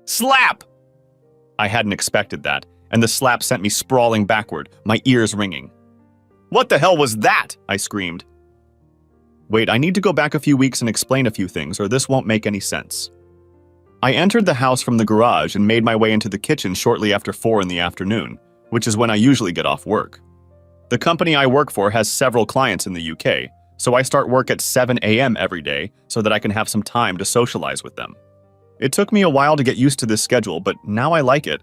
Slap! I hadn't expected that, and the slap sent me sprawling backward, my ears ringing. What the hell was that? I screamed. Wait, I need to go back a few weeks and explain a few things, or this won't make any sense. I entered the house from the garage and made my way into the kitchen shortly after 4 in the afternoon, which is when I usually get off work. The company I work for has several clients in the UK, so I start work at 7 a.m. every day so that I can have some time to socialize with them. It took me a while to get used to this schedule, but now I like it.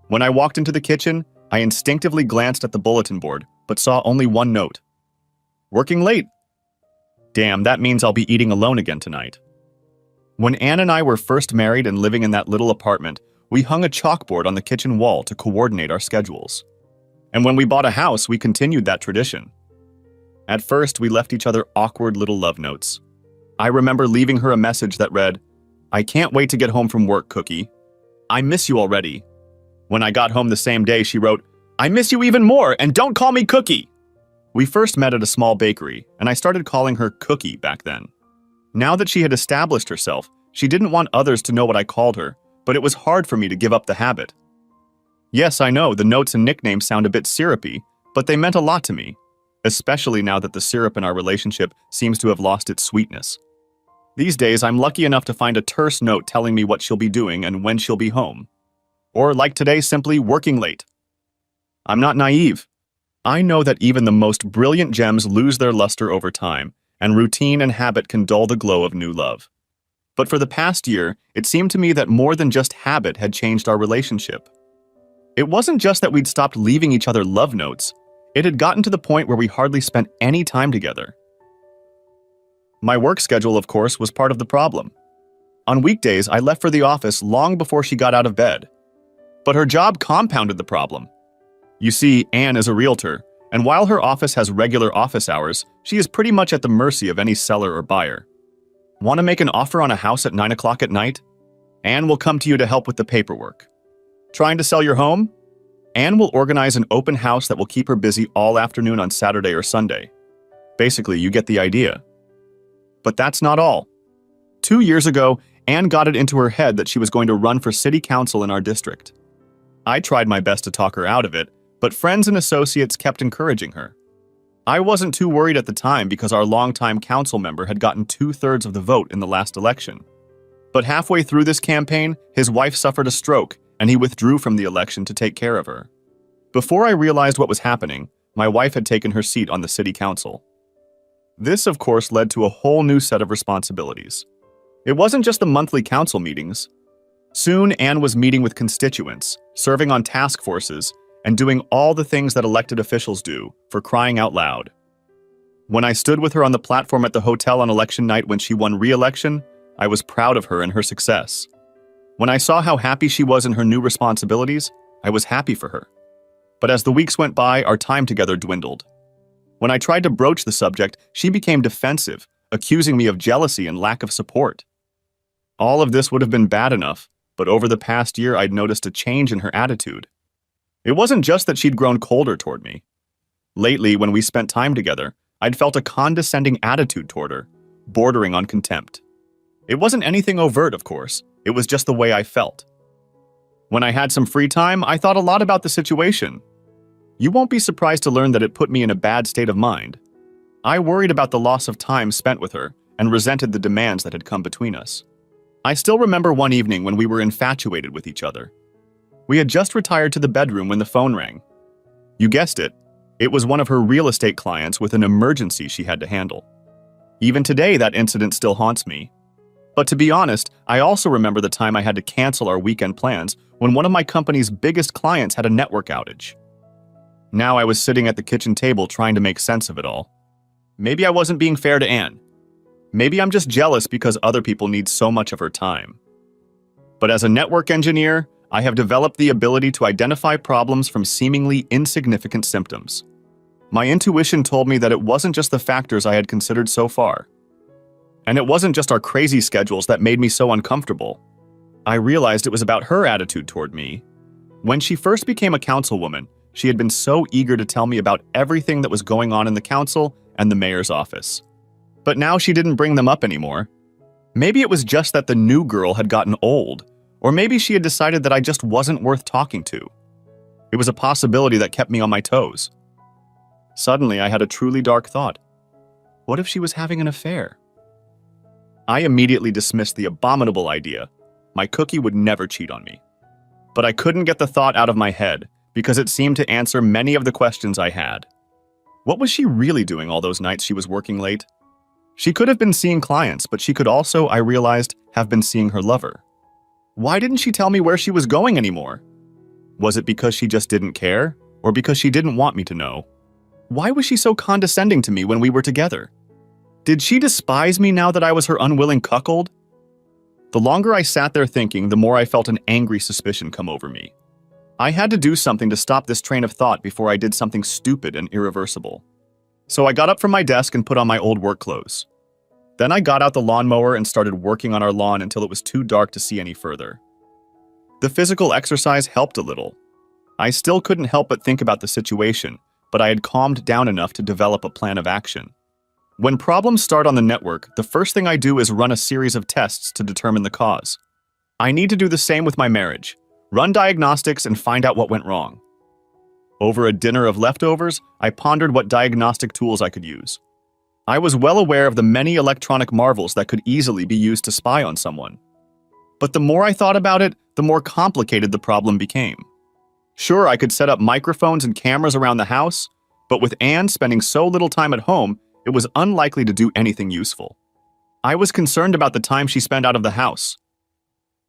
When I walked into the kitchen, I instinctively glanced at the bulletin board, but saw only one note. Working late. Damn, that means I'll be eating alone again tonight. When Anne and I were first married and living in that little apartment, we hung a chalkboard on the kitchen wall to coordinate our schedules. And when we bought a house, we continued that tradition. At first, we left each other awkward little love notes. I remember leaving her a message that read, I can't wait to get home from work, Cookie. I miss you already. When I got home the same day, she wrote, I miss you even more, and don't call me Cookie. We first met at a small bakery, and I started calling her Cookie back then. Now that she had established herself, she didn't want others to know what I called her, but it was hard for me to give up the habit. Yes, I know, the notes and nicknames sound a bit syrupy, but they meant a lot to me, especially now that the syrup in our relationship seems to have lost its sweetness. These days, I'm lucky enough to find a terse note telling me what she'll be doing and when she'll be home. Or, like today, simply working late. I'm not naive. I know that even the most brilliant gems lose their luster over time, and routine and habit can dull the glow of new love. But for the past year, it seemed to me that more than just habit had changed our relationship. It wasn't just that we'd stopped leaving each other love notes. It had gotten to the point where we hardly spent any time together. My work schedule, of course, was part of the problem. On weekdays, I left for the office long before she got out of bed. But her job compounded the problem. You see, Anne is a realtor, and while her office has regular office hours, she is pretty much at the mercy of any seller or buyer. Want to make an offer on a house at 9 o'clock at night? Anne will come to you to help with the paperwork. Trying to sell your home? Anne will organize an open house that will keep her busy all afternoon on Saturday or Sunday. Basically, you get the idea. But that's not all. 2 years ago, Anne got it into her head that she was going to run for city council in our district. I tried my best to talk her out of it, but friends and associates kept encouraging her. I wasn't too worried at the time because our longtime council member had gotten 2/3 of the vote in the last election. But halfway through this campaign, his wife suffered a stroke, and he withdrew from the election to take care of her. Before I realized what was happening, my wife had taken her seat on the city council. This, of course, led to a whole new set of responsibilities. It wasn't just the monthly council meetings. Soon, Anne was meeting with constituents, serving on task forces, and doing all the things that elected officials do, for crying out loud. When I stood with her on the platform at the hotel on election night when she won re-election, I was proud of her and her success. When I saw how happy she was in her new responsibilities, I was happy for her. But as the weeks went by, our time together dwindled. When I tried to broach the subject, she became defensive, accusing me of jealousy and lack of support. All of this would have been bad enough, but over the past year I'd noticed a change in her attitude. It wasn't just that she'd grown colder toward me. Lately, when we spent time together, I'd felt a condescending attitude toward her, bordering on contempt. It wasn't anything overt, of course. It was just the way I felt. When I had some free time, I thought a lot about the situation. You won't be surprised to learn that it put me in a bad state of mind. I worried about the loss of time spent with her and resented the demands that had come between us. I still remember one evening when we were infatuated with each other. We had just retired to the bedroom when the phone rang. You guessed it. It was one of her real estate clients with an emergency she had to handle. Even today, that incident still haunts me. But to be honest, I also remember the time I had to cancel our weekend plans when one of my company's biggest clients had a network outage. Now I was sitting at the kitchen table trying to make sense of it all. Maybe I wasn't being fair to Anne. Maybe I'm just jealous because other people need so much of her time. But as a network engineer, I have developed the ability to identify problems from seemingly insignificant symptoms. My intuition told me that it wasn't just the factors I had considered so far. And it wasn't just our crazy schedules that made me so uncomfortable. I realized it was about her attitude toward me. When she first became a councilwoman, she had been so eager to tell me about everything that was going on in the council and the mayor's office. But now she didn't bring them up anymore. Maybe it was just that the new girl had gotten old, Or maybe she had decided that I just wasn't worth talking to. It was a possibility that kept me on my toes. Suddenly, I had a truly dark thought. What if she was having an affair? I immediately dismissed the abominable idea. My cookie would never cheat on me. But I couldn't get the thought out of my head because it seemed to answer many of the questions I had. What was she really doing all those nights she was working late? She could have been seeing clients, but she could also, I realized, have been seeing her lover. Why didn't she tell me where she was going anymore? Was it because she just didn't care, or because she didn't want me to know? Why was she so condescending to me when we were together? Did she despise me now that I was her unwilling cuckold? The longer I sat there thinking, the more I felt an angry suspicion come over me. I had to do something to stop this train of thought before I did something stupid and irreversible. So I got up from my desk and put on my old work clothes. Then I got out the lawnmower and started working on our lawn until it was too dark to see any further. The physical exercise helped a little. I still couldn't help but think about the situation, but I had calmed down enough to develop a plan of action. When problems start on the network, the first thing I do is run a series of tests to determine the cause. I need to do the same with my marriage. Run diagnostics and find out what went wrong. Over a dinner of leftovers, I pondered what diagnostic tools I could use. I was well aware of the many electronic marvels that could easily be used to spy on someone. But the more I thought about it, the more complicated the problem became. Sure, I could set up microphones and cameras around the house, but with Anne spending so little time at home, it was unlikely to do anything useful. I was concerned about the time she spent out of the house.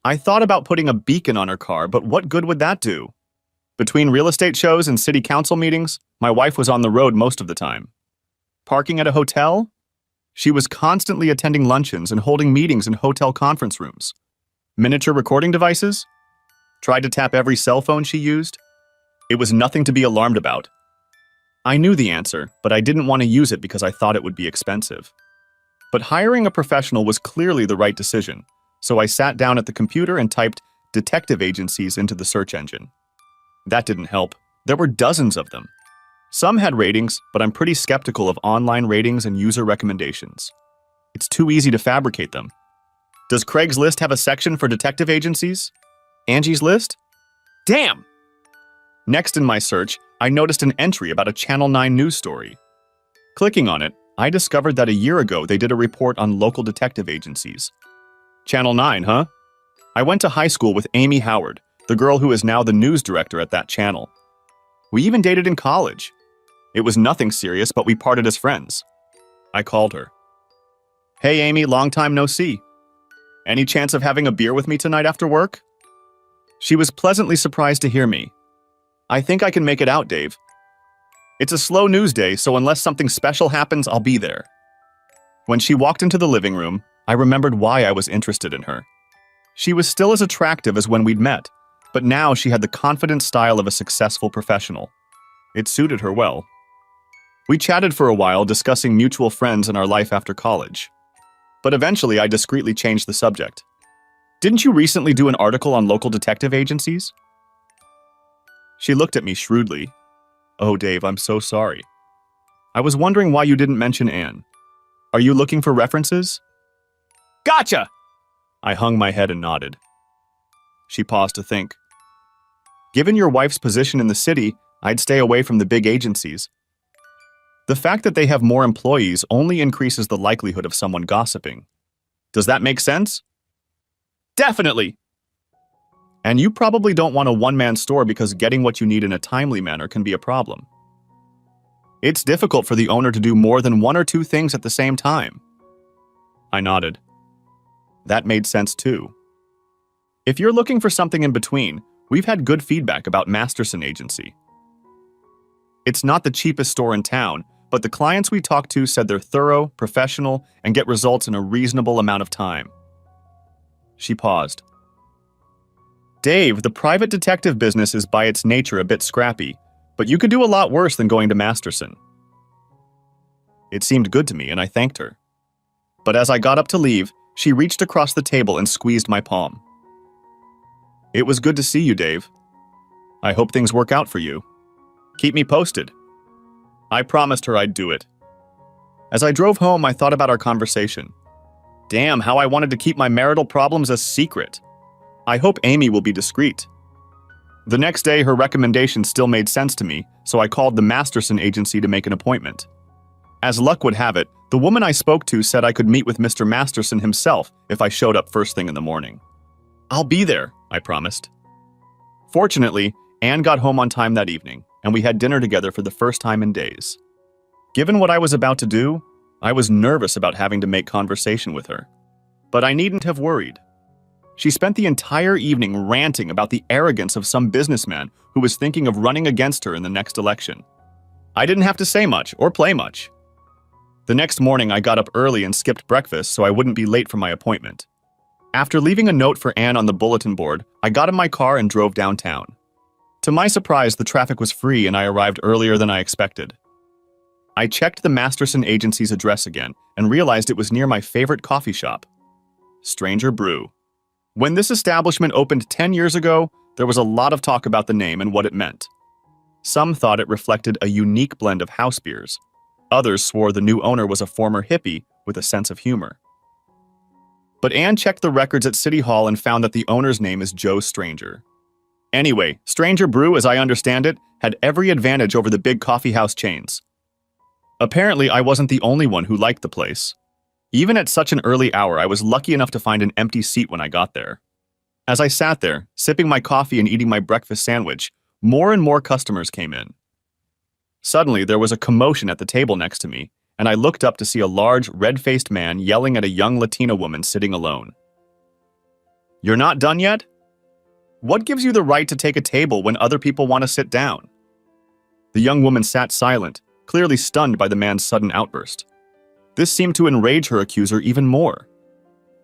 I thought about putting a beacon on her car, but what good would that do? Between real estate shows and city council meetings, my wife was on the road most of the time. Parking at a hotel? She was constantly attending luncheons and holding meetings in hotel conference rooms. Miniature recording devices? Tried to tap every cell phone she used? It was nothing to be alarmed about. I knew the answer, but I didn't want to use it because I thought it would be expensive. But hiring a professional was clearly the right decision, so I sat down at the computer and typed detective agencies into the search engine. That didn't help. There were dozens of them. Some had ratings, but I'm pretty skeptical of online ratings and user recommendations. It's too easy to fabricate them. Does Craigslist have a section for detective agencies? Angie's List? Damn! Next in my search, I noticed an entry about a Channel 9 news story. Clicking on it, I discovered that a year ago they did a report on local detective agencies. Channel 9, huh? I went to high school with Amy Howard, the girl who is now the news director at that channel. We even dated in college. It was nothing serious, but we parted as friends. I called her. Hey Amy, long time no see. Any chance of having a beer with me tonight after work? She was pleasantly surprised to hear me. I think I can make it out, Dave. It's a slow news day, so unless something special happens, I'll be there. When she walked into the living room, I remembered why I was interested in her. She was still as attractive as when we'd met, but now she had the confident style of a successful professional. It suited her well. We chatted for a while, discussing mutual friends and our life after college. But eventually, I discreetly changed the subject. Didn't you recently do an article on local detective agencies? She looked at me shrewdly. Oh, Dave, I'm so sorry. I was wondering why you didn't mention Anne. Are you looking for references? Gotcha! I hung my head and nodded. She paused to think. Given your wife's position in the city, I'd stay away from the big agencies. The fact that they have more employees only increases the likelihood of someone gossiping. Does that make sense? Definitely! And you probably don't want a one-man store because getting what you need in a timely manner can be a problem. It's difficult for the owner to do more than one or two things at the same time. I nodded. That made sense too. If you're looking for something in between, we've had good feedback about Masterson Agency. It's not the cheapest store in town, but the clients we talked to said they're thorough, professional, and get results in a reasonable amount of time. She paused. Dave, the private detective business is by its nature a bit scrappy, but you could do a lot worse than going to Masterson. It seemed good to me, and I thanked her. But as I got up to leave, she reached across the table and squeezed my palm. It was good to see you, Dave. I hope things work out for you. Keep me posted. I promised her I'd do it. As I drove home, I thought about our conversation. Damn, how I wanted to keep my marital problems a secret. I hope Amy will be discreet. The next day, her recommendation still made sense to me, so I called the Masterson agency to make an appointment. As luck would have it, the woman I spoke to said I could meet with Mr. Masterson himself if I showed up first thing in the morning. I'll be there, I promised. Fortunately, Anne got home on time that evening, and we had dinner together for the first time in days. Given what I was about to do, I was nervous about having to make conversation with her. But I needn't have worried. She spent the entire evening ranting about the arrogance of some businessman who was thinking of running against her in the next election. I didn't have to say much or play much. The next morning, I got up early and skipped breakfast so I wouldn't be late for my appointment. After leaving a note for Anne on the bulletin board, I got in my car and drove downtown. To my surprise, the traffic was free and I arrived earlier than I expected. I checked the Masterson agency's address again and realized it was near my favorite coffee shop, Stranger Brew. When this establishment opened 10 years ago, there was a lot of talk about the name and what it meant. Some thought it reflected a unique blend of house beers. Others swore the new owner was a former hippie with a sense of humor. But Anne checked the records at City Hall and found that the owner's name is Joe Stranger. Anyway, Stranger Brew, as I understand it, had every advantage over the big coffeehouse chains. Apparently, I wasn't the only one who liked the place. Even at such an early hour, I was lucky enough to find an empty seat when I got there. As I sat there, sipping my coffee and eating my breakfast sandwich, more and more customers came in. Suddenly, there was a commotion at the table next to me, and I looked up to see a large, red-faced man yelling at a young Latina woman sitting alone. "You're not done yet? What gives you the right to take a table when other people want to sit down?" The young woman sat silent, clearly stunned by the man's sudden outburst. This seemed to enrage her accuser even more.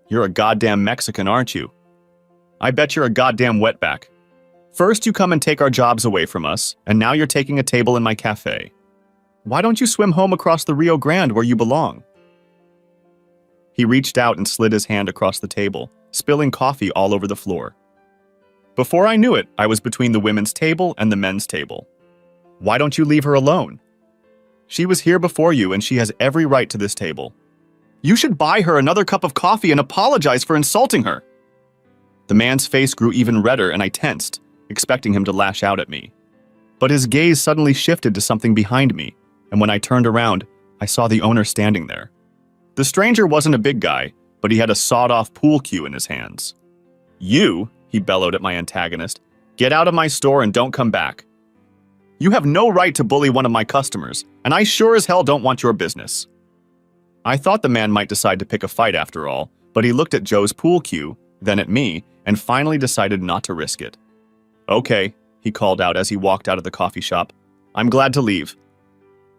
"You're a goddamn Mexican, aren't you? I bet you're a goddamn wetback. First you come and take our jobs away from us, and now you're taking a table in my cafe. Why don't you swim home across the Rio Grande where you belong?" He reached out and slid his hand across the table, spilling coffee all over the floor. Before I knew it, I was between the women's table and the men's table. "Why don't you leave her alone? She was here before you and she has every right to this table. You should buy her another cup of coffee and apologize for insulting her." The man's face grew even redder and I tensed, expecting him to lash out at me. But his gaze suddenly shifted to something behind me, and when I turned around, I saw the owner standing there. The stranger wasn't a big guy, but he had a sawed-off pool cue in his hands. "You," he bellowed at my antagonist, "get out of my store and don't come back. You have no right to bully one of my customers, and I sure as hell don't want your business." I thought the man might decide to pick a fight after all, but he looked at Joe's pool cue, then at me, and finally decided not to risk it. "Okay," he called out as he walked out of the coffee shop. "I'm glad to leave.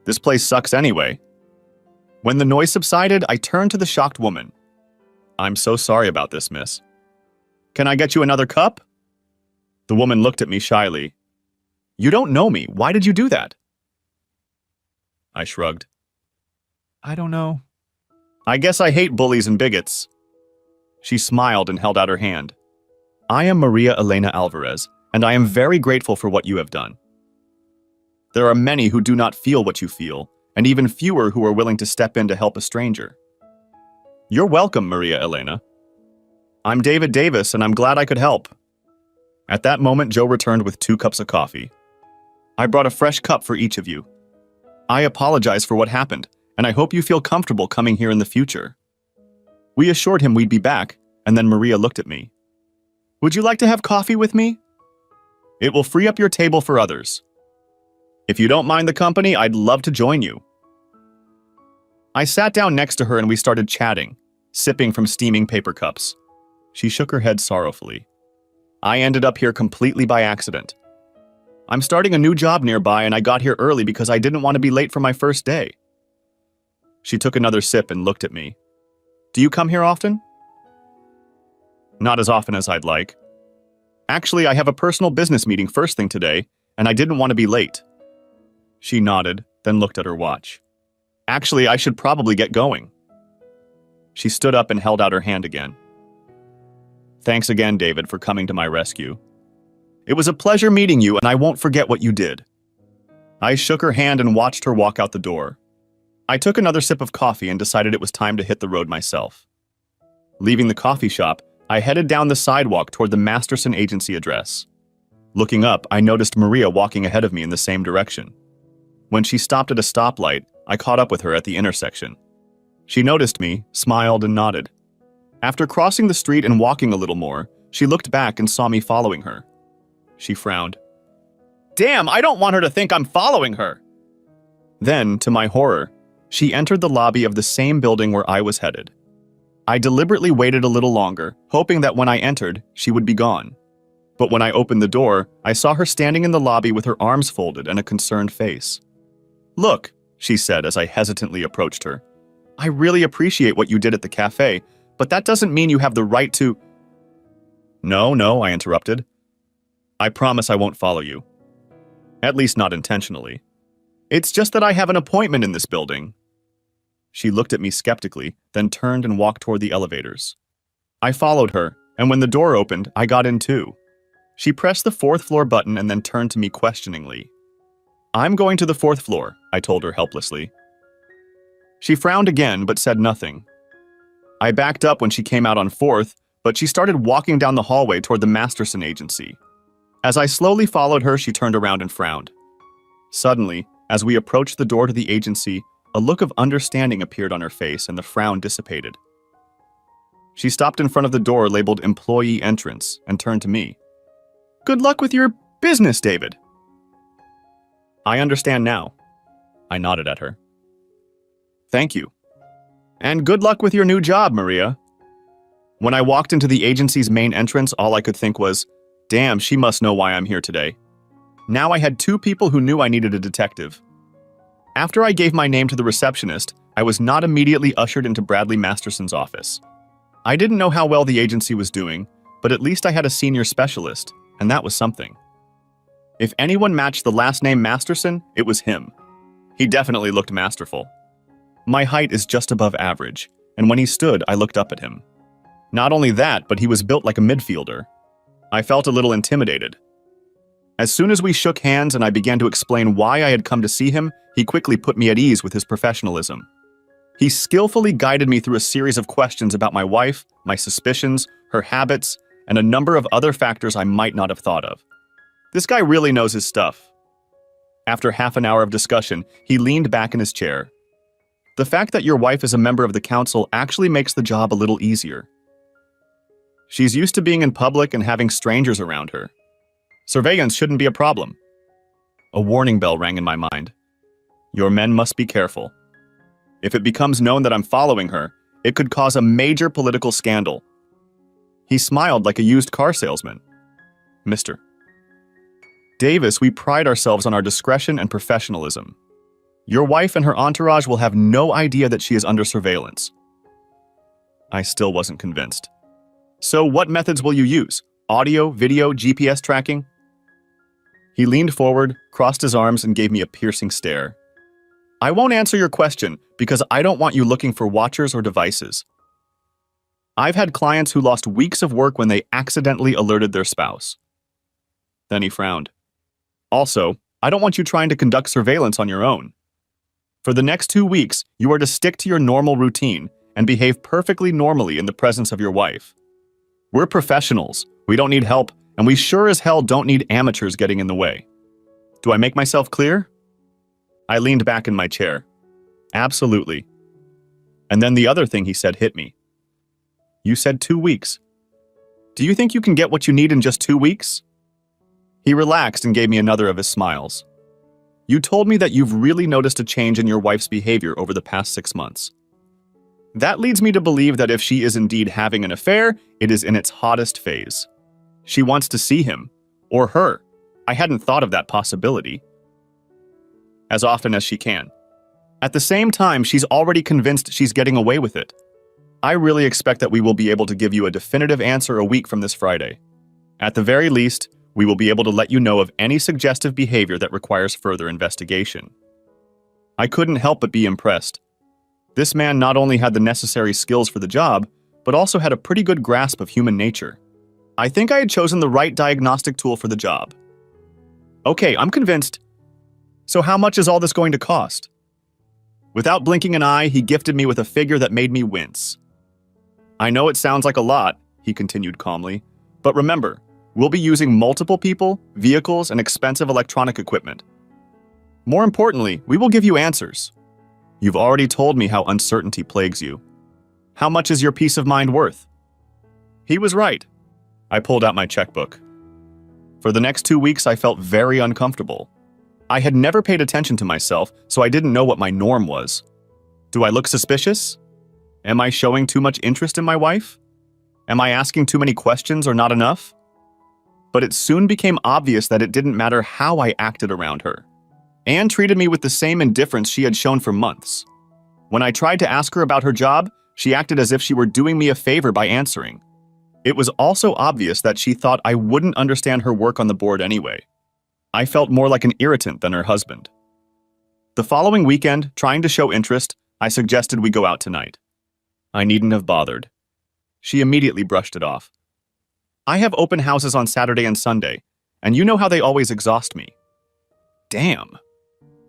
This place sucks anyway." When the noise subsided, I turned to the shocked woman. "I'm so sorry about this, miss. Can I get you another cup?" The woman looked at me shyly. "You don't know me. Why did you do that?" I shrugged. "I don't know. I guess I hate bullies and bigots." She smiled and held out her hand. "I am Maria Elena Alvarez, and I am very grateful for what you have done. There are many who do not feel what you feel, and even fewer who are willing to step in to help a stranger. You're welcome, Maria Elena. I'm David Davis, and I'm glad I could help." At that moment, Joe returned with 2 cups of coffee. "I brought a fresh cup for each of you. I apologize for what happened, and I hope you feel comfortable coming here in the future." We assured him we'd be back, and then Maria looked at me. "Would you like to have coffee with me? It will free up your table for others. If you don't mind the company, I'd love to join you." I sat down next to her and we started chatting, sipping from steaming paper cups. She shook her head sorrowfully. "I ended up here completely by accident. I'm starting a new job nearby and I got here early because I didn't want to be late for my first day." She took another sip and looked at me. "Do you come here often?" "Not as often as I'd like. Actually, I have a personal business meeting first thing today, and I didn't want to be late." She nodded, then looked at her watch. "Actually, I should probably get going." She stood up and held out her hand again. "Thanks again, David, for coming to my rescue. It was a pleasure meeting you, and I won't forget what you did." I shook her hand and watched her walk out the door. I took another sip of coffee and decided it was time to hit the road myself. Leaving the coffee shop, I headed down the sidewalk toward the Masterson Agency address. Looking up, I noticed Maria walking ahead of me in the same direction. When she stopped at a stoplight, I caught up with her at the intersection. She noticed me, smiled, and nodded. After crossing the street and walking a little more, she looked back and saw me following her. She frowned. Damn, I don't want her to think I'm following her! Then, to my horror, she entered the lobby of the same building where I was headed. I deliberately waited a little longer, hoping that when I entered, she would be gone. But when I opened the door, I saw her standing in the lobby with her arms folded and a concerned face. Look, she said as I hesitantly approached her. I really appreciate what you did at the cafe, but that doesn't mean you have the right to… No, I interrupted. I promise I won't follow you. At least not intentionally. It's just that I have an appointment in this building. She looked at me skeptically, then turned and walked toward the elevators. I followed her, and when the door opened, I got in too. She pressed the 4th floor button and then turned to me questioningly. I'm going to the 4th floor, I told her helplessly. She frowned again, but said nothing. I backed up when she came out on 4th, but she started walking down the hallway toward the Masterson Agency. As I slowly followed her, she turned around and frowned. Suddenly, as we approached the door to the agency, a look of understanding appeared on her face and the frown dissipated. She stopped in front of the door labeled Employee Entrance and turned to me. Good luck with your business, David. I understand now. I nodded at her. Thank you. And good luck with your new job, Maria. When I walked into the agency's main entrance, all I could think was, damn, she must know why I'm here today. Now I had 2 people who knew I needed a detective. After I gave my name to the receptionist, I was not immediately ushered into Bradley Masterson's office. I didn't know how well the agency was doing, but at least I had a senior specialist, and that was something. If anyone matched the last name Masterson, it was him. He definitely looked masterful. My height is just above average, and when he stood, I looked up at him. Not only that, but he was built like a midfielder. I felt a little intimidated. As soon as we shook hands and I began to explain why I had come to see him, he quickly put me at ease with his professionalism. He skillfully guided me through a series of questions about my wife, my suspicions, her habits, and a number of other factors I might not have thought of. This guy really knows his stuff. After half an hour of discussion, he leaned back in his chair. The fact that your wife is a member of the council actually makes the job a little easier. She's used to being in public and having strangers around her. Surveillance shouldn't be a problem. A warning bell rang in my mind. Your men must be careful. If it becomes known that I'm following her, it could cause a major political scandal. He smiled like a used car salesman. Mr. Davis, we pride ourselves on our discretion and professionalism. Your wife and her entourage will have no idea that she is under surveillance. I still wasn't convinced. So what methods will you use? Audio, video, GPS tracking? He leaned forward, crossed his arms, and gave me a piercing stare. I won't answer your question because I don't want you looking for watchers or devices. I've had clients who lost weeks of work when they accidentally alerted their spouse. Then he frowned. Also, I don't want you trying to conduct surveillance on your own. For the next 2 weeks, you are to stick to your normal routine and behave perfectly normally in the presence of your wife. We're professionals, we don't need help, and we sure as hell don't need amateurs getting in the way. Do I make myself clear? I leaned back in my chair. Absolutely. And then the other thing he said hit me. You said 2 weeks. Do you think you can get what you need in just 2 weeks? He relaxed and gave me another of his smiles. You told me that you've really noticed a change in your wife's behavior over the past 6 months. That leads me to believe that if she is indeed having an affair, it is in its hottest phase. She wants to see him, or her. I hadn't thought of that possibility. As often as she can. At the same time, she's already convinced she's getting away with it. I really expect that we will be able to give you a definitive answer a week from this Friday. At the very least, we will be able to let you know of any suggestive behavior that requires further investigation. I couldn't help but be impressed. This man not only had the necessary skills for the job, but also had a pretty good grasp of human nature. I think I had chosen the right diagnostic tool for the job. Okay, I'm convinced. So how much is all this going to cost? Without blinking an eye, he gifted me with a figure that made me wince. I know it sounds like a lot, he continued calmly. But remember, we'll be using multiple people, vehicles, and expensive electronic equipment. More importantly, we will give you answers. You've already told me how uncertainty plagues you. How much is your peace of mind worth? He was right. I pulled out my checkbook. For the next 2 weeks, I felt very uncomfortable. I had never paid attention to myself, so I didn't know what my norm was. Do I look suspicious? Am I showing too much interest in my wife? Am I asking too many questions or not enough? But it soon became obvious that it didn't matter how I acted around her. Anne treated me with the same indifference she had shown for months. When I tried to ask her about her job, she acted as if she were doing me a favor by answering. It was also obvious that she thought I wouldn't understand her work on the board anyway. I felt more like an irritant than her husband. The following weekend, trying to show interest, I suggested we go out tonight. I needn't have bothered. She immediately brushed it off. I have open houses on Saturday and Sunday, and you know how they always exhaust me. Damn.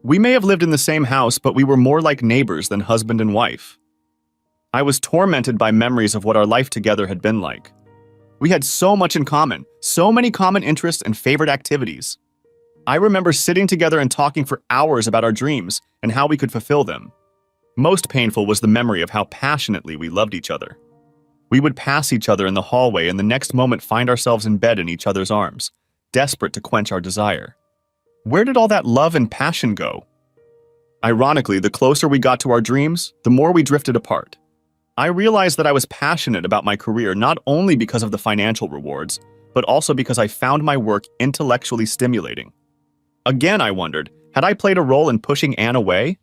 We may have lived in the same house, but we were more like neighbors than husband and wife. I was tormented by memories of what our life together had been like. We had so much in common, so many common interests and favorite activities. I remember sitting together and talking for hours about our dreams and how we could fulfill them. Most painful was the memory of how passionately we loved each other. We would pass each other in the hallway and the next moment find ourselves in bed in each other's arms, desperate to quench our desire. Where did all that love and passion go? Ironically, the closer we got to our dreams, the more we drifted apart. I realized that I was passionate about my career not only because of the financial rewards, but also because I found my work intellectually stimulating. Again, I wondered, had I played a role in pushing Anne away?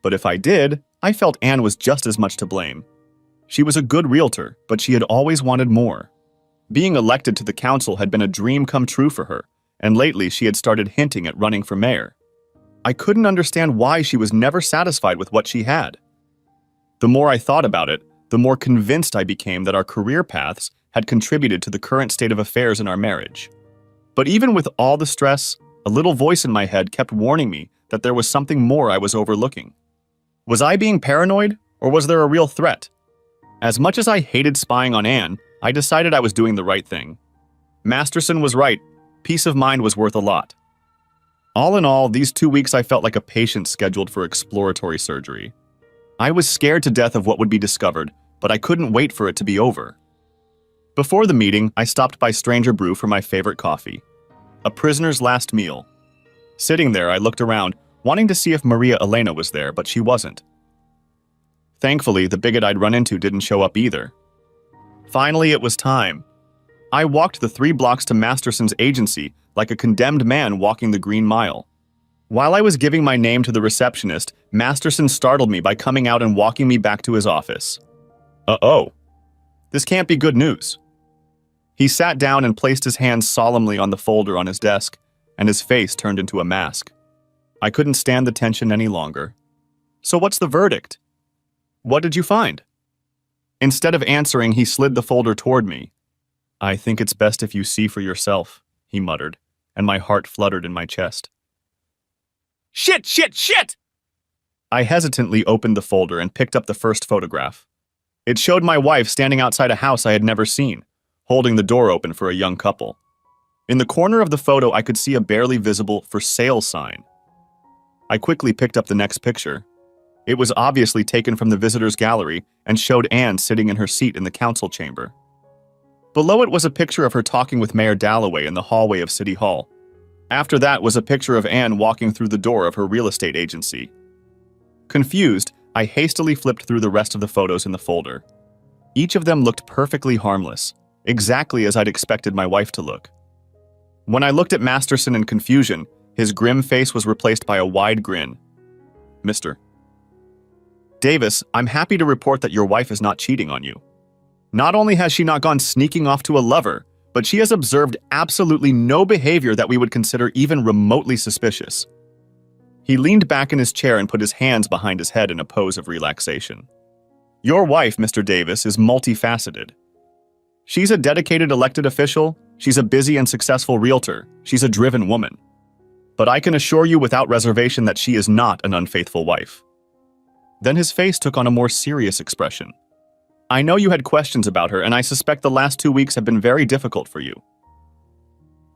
But if I did, I felt Anne was just as much to blame. She was a good realtor, but she had always wanted more. Being elected to the council had been a dream come true for her, and lately she had started hinting at running for mayor. I couldn't understand why she was never satisfied with what she had. The more I thought about it, the more convinced I became that our career paths had contributed to the current state of affairs in our marriage. But even with all the stress, a little voice in my head kept warning me that there was something more I was overlooking. Was I being paranoid, or was there a real threat? As much as I hated spying on Anne, I decided I was doing the right thing. Masterson was right. Peace of mind was worth a lot. All in all, these 2 weeks I felt like a patient scheduled for exploratory surgery. I was scared to death of what would be discovered, but I couldn't wait for it to be over. Before the meeting, I stopped by Stranger Brew for my favorite coffee. A prisoner's last meal. Sitting there, I looked around, wanting to see if Maria Elena was there, but she wasn't. Thankfully, the bigot I'd run into didn't show up either. Finally, it was time. I walked the 3 blocks to Masterson's agency like a condemned man walking the Green Mile. While I was giving my name to the receptionist, Masterson startled me by coming out and walking me back to his office. Uh-oh. This can't be good news. He sat down and placed his hands solemnly on the folder on his desk, and his face turned into a mask. I couldn't stand the tension any longer. So what's the verdict? What did you find? Instead of answering, he slid the folder toward me. I think it's best if you see for yourself, he muttered, and my heart fluttered in my chest. Shit, shit, shit! I hesitantly opened the folder and picked up the first photograph. It showed my wife standing outside a house I had never seen, holding the door open for a young couple. In the corner of the photo, I could see a barely visible "for sale" sign. I quickly picked up the next picture. It was obviously taken from the visitors' gallery and showed Anne sitting in her seat in the council chamber. Below it was a picture of her talking with Mayor Dalloway in the hallway of City Hall. After that was a picture of Anne walking through the door of her real estate agency. Confused, I hastily flipped through the rest of the photos in the folder. Each of them looked perfectly harmless, exactly as I'd expected my wife to look. When I looked at Masterson in confusion, his grim face was replaced by a wide grin. Mr. Davis, I'm happy to report that your wife is not cheating on you. Not only has she not gone sneaking off to a lover, but she has observed absolutely no behavior that we would consider even remotely suspicious. He leaned back in his chair and put his hands behind his head in a pose of relaxation. Your wife, Mr. Davis, is multifaceted. She's a dedicated elected official, she's a busy and successful realtor, she's a driven woman. But I can assure you without reservation that she is not an unfaithful wife. Then his face took on a more serious expression. I know you had questions about her, and I suspect the last 2 weeks have been very difficult for you.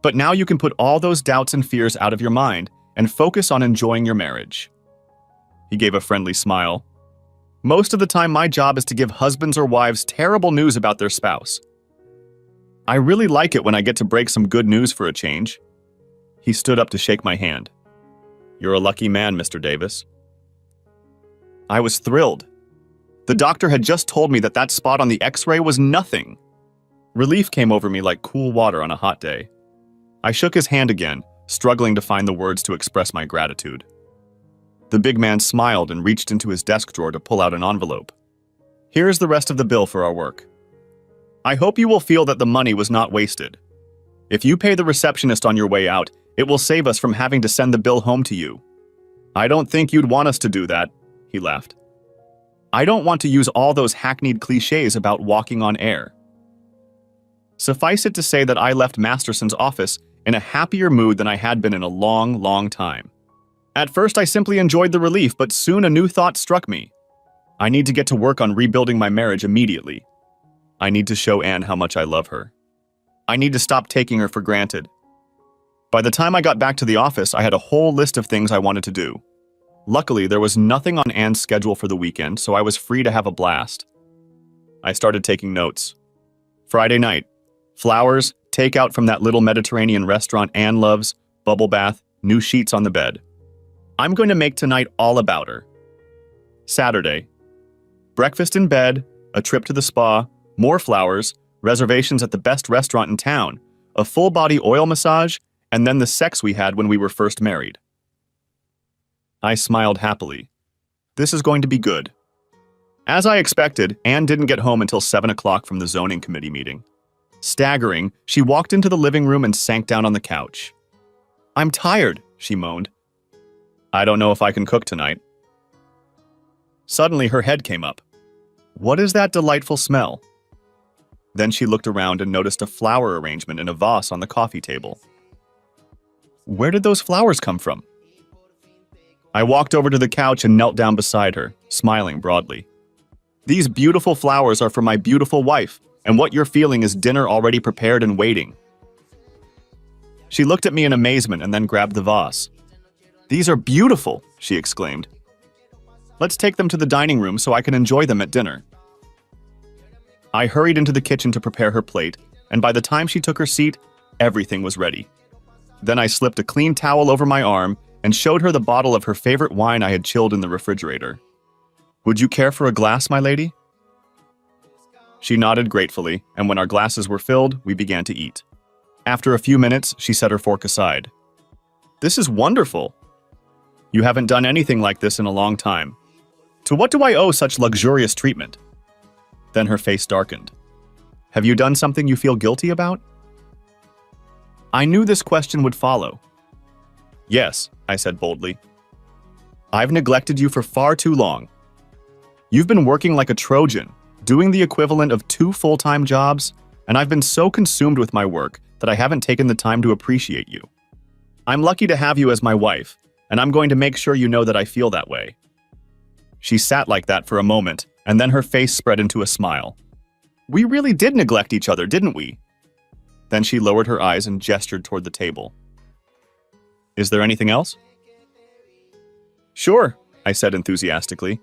But now you can put all those doubts and fears out of your mind and focus on enjoying your marriage." He gave a friendly smile. "Most of the time, my job is to give husbands or wives terrible news about their spouse. I really like it when I get to break some good news for a change." He stood up to shake my hand. "You're a lucky man, Mr. Davis." I was thrilled. The doctor had just told me that that spot on the X-ray was nothing. Relief came over me like cool water on a hot day. I shook his hand again, struggling to find the words to express my gratitude. The big man smiled and reached into his desk drawer to pull out an envelope. "Here's the rest of the bill for our work. I hope you will feel that the money was not wasted. If you pay the receptionist on your way out, it will save us from having to send the bill home to you." "I don't think you'd want us to do that," he laughed. "I don't want to use all those hackneyed cliches about walking on air." Suffice it to say that I left Masterson's office in a happier mood than I had been in a long, long time. At first, I simply enjoyed the relief, but soon a new thought struck me. I need to get to work on rebuilding my marriage immediately. I need to show Anne how much I love her. I need to stop taking her for granted. By the time I got back to the office, I had a whole list of things I wanted to do. Luckily, there was nothing on Anne's schedule for the weekend, so I was free to have a blast. I started taking notes. Friday night. Flowers, takeout from that little Mediterranean restaurant Anne loves, bubble bath, new sheets on the bed. I'm going to make tonight all about her. Saturday. Breakfast in bed, a trip to the spa, more flowers, reservations at the best restaurant in town, a full-body oil massage, and then the sex we had when we were first married. I smiled happily. This is going to be good. As I expected, Anne didn't get home until 7 o'clock from the zoning committee meeting. Staggering, she walked into the living room and sank down on the couch. "I'm tired," she moaned. "I don't know if I can cook tonight." Suddenly, her head came up. "What is that delightful smell?" Then she looked around and noticed a flower arrangement in a vase on the coffee table. "Where did those flowers come from?" I walked over to the couch and knelt down beside her, smiling broadly. "These beautiful flowers are for my beautiful wife, and what you're feeling is dinner already prepared and waiting." She looked at me in amazement and then grabbed the vase. "These are beautiful," she exclaimed. "Let's take them to the dining room so I can enjoy them at dinner." I hurried into the kitchen to prepare her plate, and by the time she took her seat, everything was ready. Then I slipped a clean towel over my arm and showed her the bottle of her favorite wine I had chilled in the refrigerator. "Would you care for a glass, my lady?" She nodded gratefully, and when our glasses were filled, we began to eat. After a few minutes, she set her fork aside. "This is wonderful. You haven't done anything like this in a long time. To what do I owe such luxurious treatment?" Then her face darkened. "Have you done something you feel guilty about?" I knew this question would follow. "Yes," I said boldly. "I've neglected you for far too long. You've been working like a Trojan, doing the equivalent of 2 full-time jobs, and I've been so consumed with my work that I haven't taken the time to appreciate you. I'm lucky to have you as my wife, and I'm going to make sure you know that I feel that way." She sat like that for a moment, and then her face spread into a smile. "We really did neglect each other, didn't we?" Then she lowered her eyes and gestured toward the table. "Is there anything else?" "Sure," I said enthusiastically.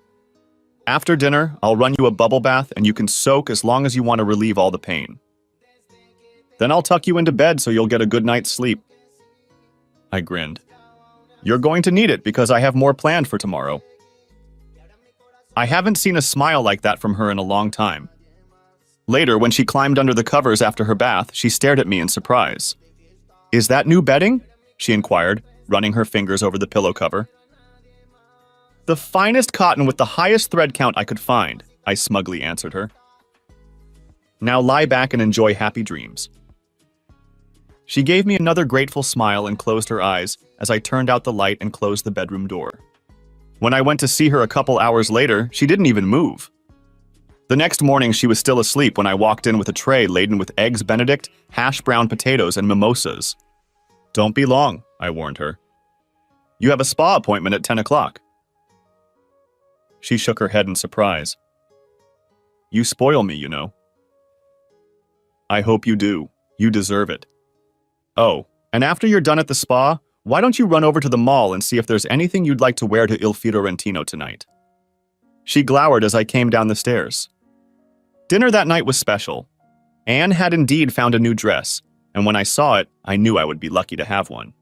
"After dinner, I'll run you a bubble bath and you can soak as long as you want to relieve all the pain. Then I'll tuck you into bed so you'll get a good night's sleep." I grinned. "You're going to need it because I have more planned for tomorrow." I haven't seen a smile like that from her in a long time. Later, when she climbed under the covers after her bath, she stared at me in surprise. "Is that new bedding?" she inquired, running her fingers over the pillow cover. "The finest cotton with the highest thread count I could find," I smugly answered her. "Now lie back and enjoy happy dreams." She gave me another grateful smile and closed her eyes as I turned out the light and closed the bedroom door. When I went to see her a couple hours later, she didn't even move. The next morning, she was still asleep when I walked in with a tray laden with eggs Benedict, hash brown potatoes, and mimosas. "Don't be long," I warned her. "You have a spa appointment at 10 o'clock. She shook her head in surprise. You spoil me, you know. I hope you do. You deserve it. Oh, and after you're done at the spa, why don't you run over to the mall and see if there's anything you'd like to wear to Il Fiorentino tonight? She glowered as I came down the stairs. Dinner that night was special. Anne had indeed found a new dress, and when I saw it, I knew I would be lucky to have one.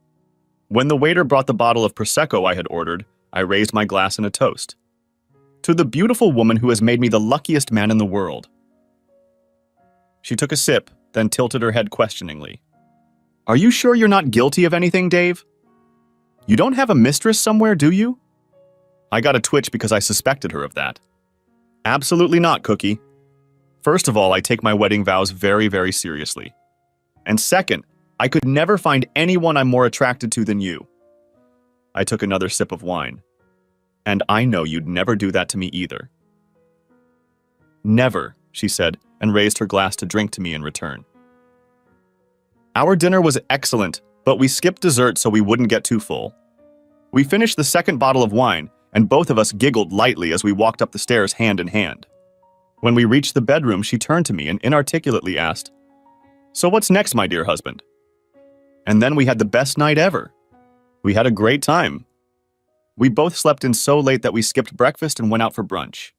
When the waiter brought the bottle of Prosecco I had ordered, I raised my glass in a toast. To the beautiful woman who has made me the luckiest man in the world. She took a sip, then tilted her head questioningly. Are you sure you're not guilty of anything, Dave? You don't have a mistress somewhere, do you? I got a twitch because I suspected her of that. Absolutely not, Cookie. First of all, I take my wedding vows very, very seriously. And second, I could never find anyone I'm more attracted to than you. I took another sip of wine. And I know you'd never do that to me either. Never, she said, and raised her glass to drink to me in return. Our dinner was excellent, but we skipped dessert so we wouldn't get too full. We finished the second bottle of wine, and both of us giggled lightly as we walked up the stairs hand in hand. When we reached the bedroom, she turned to me and inarticulately asked, "So what's next, my dear husband?" And then we had the best night ever. We had a great time. We both slept in so late that we skipped breakfast and went out for brunch.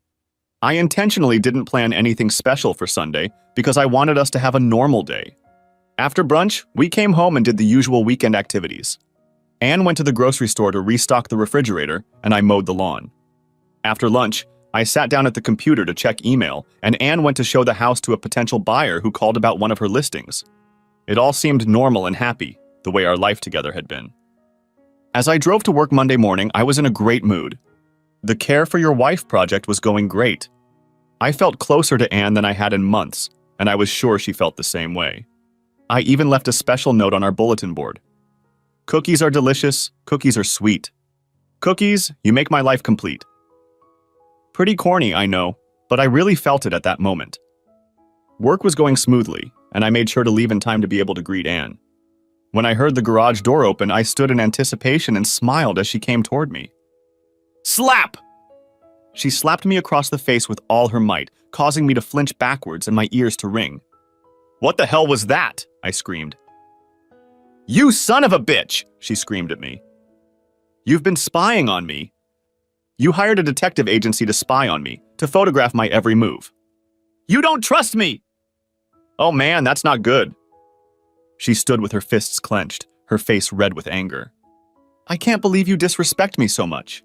I intentionally didn't plan anything special for Sunday because I wanted us to have a normal day. After brunch, we came home and did the usual weekend activities. Anne went to the grocery store to restock the refrigerator, and I mowed the lawn. After lunch, I sat down at the computer to check email, and Anne went to show the house to a potential buyer who called about one of her listings. It all seemed normal and happy, the way our life together had been. As I drove to work Monday morning, I was in a great mood. The Care for Your Wife project was going great. I felt closer to Anne than I had in months, and I was sure she felt the same way. I even left a special note on our bulletin board. Cookies are delicious, cookies are sweet. Cookies, you make my life complete. Pretty corny, I know, but I really felt it at that moment. Work was going smoothly, and I made sure to leave in time to be able to greet Anne. When I heard the garage door open, I stood in anticipation and smiled as she came toward me. Slap! She slapped me across the face with all her might, causing me to flinch backwards and my ears to ring. What the hell was that? I screamed. You son of a bitch! She screamed at me. You've been spying on me. You hired a detective agency to spy on me, to photograph my every move. You don't trust me! Oh man, that's not good. She stood with her fists clenched, her face red with anger. I can't believe you disrespect me so much.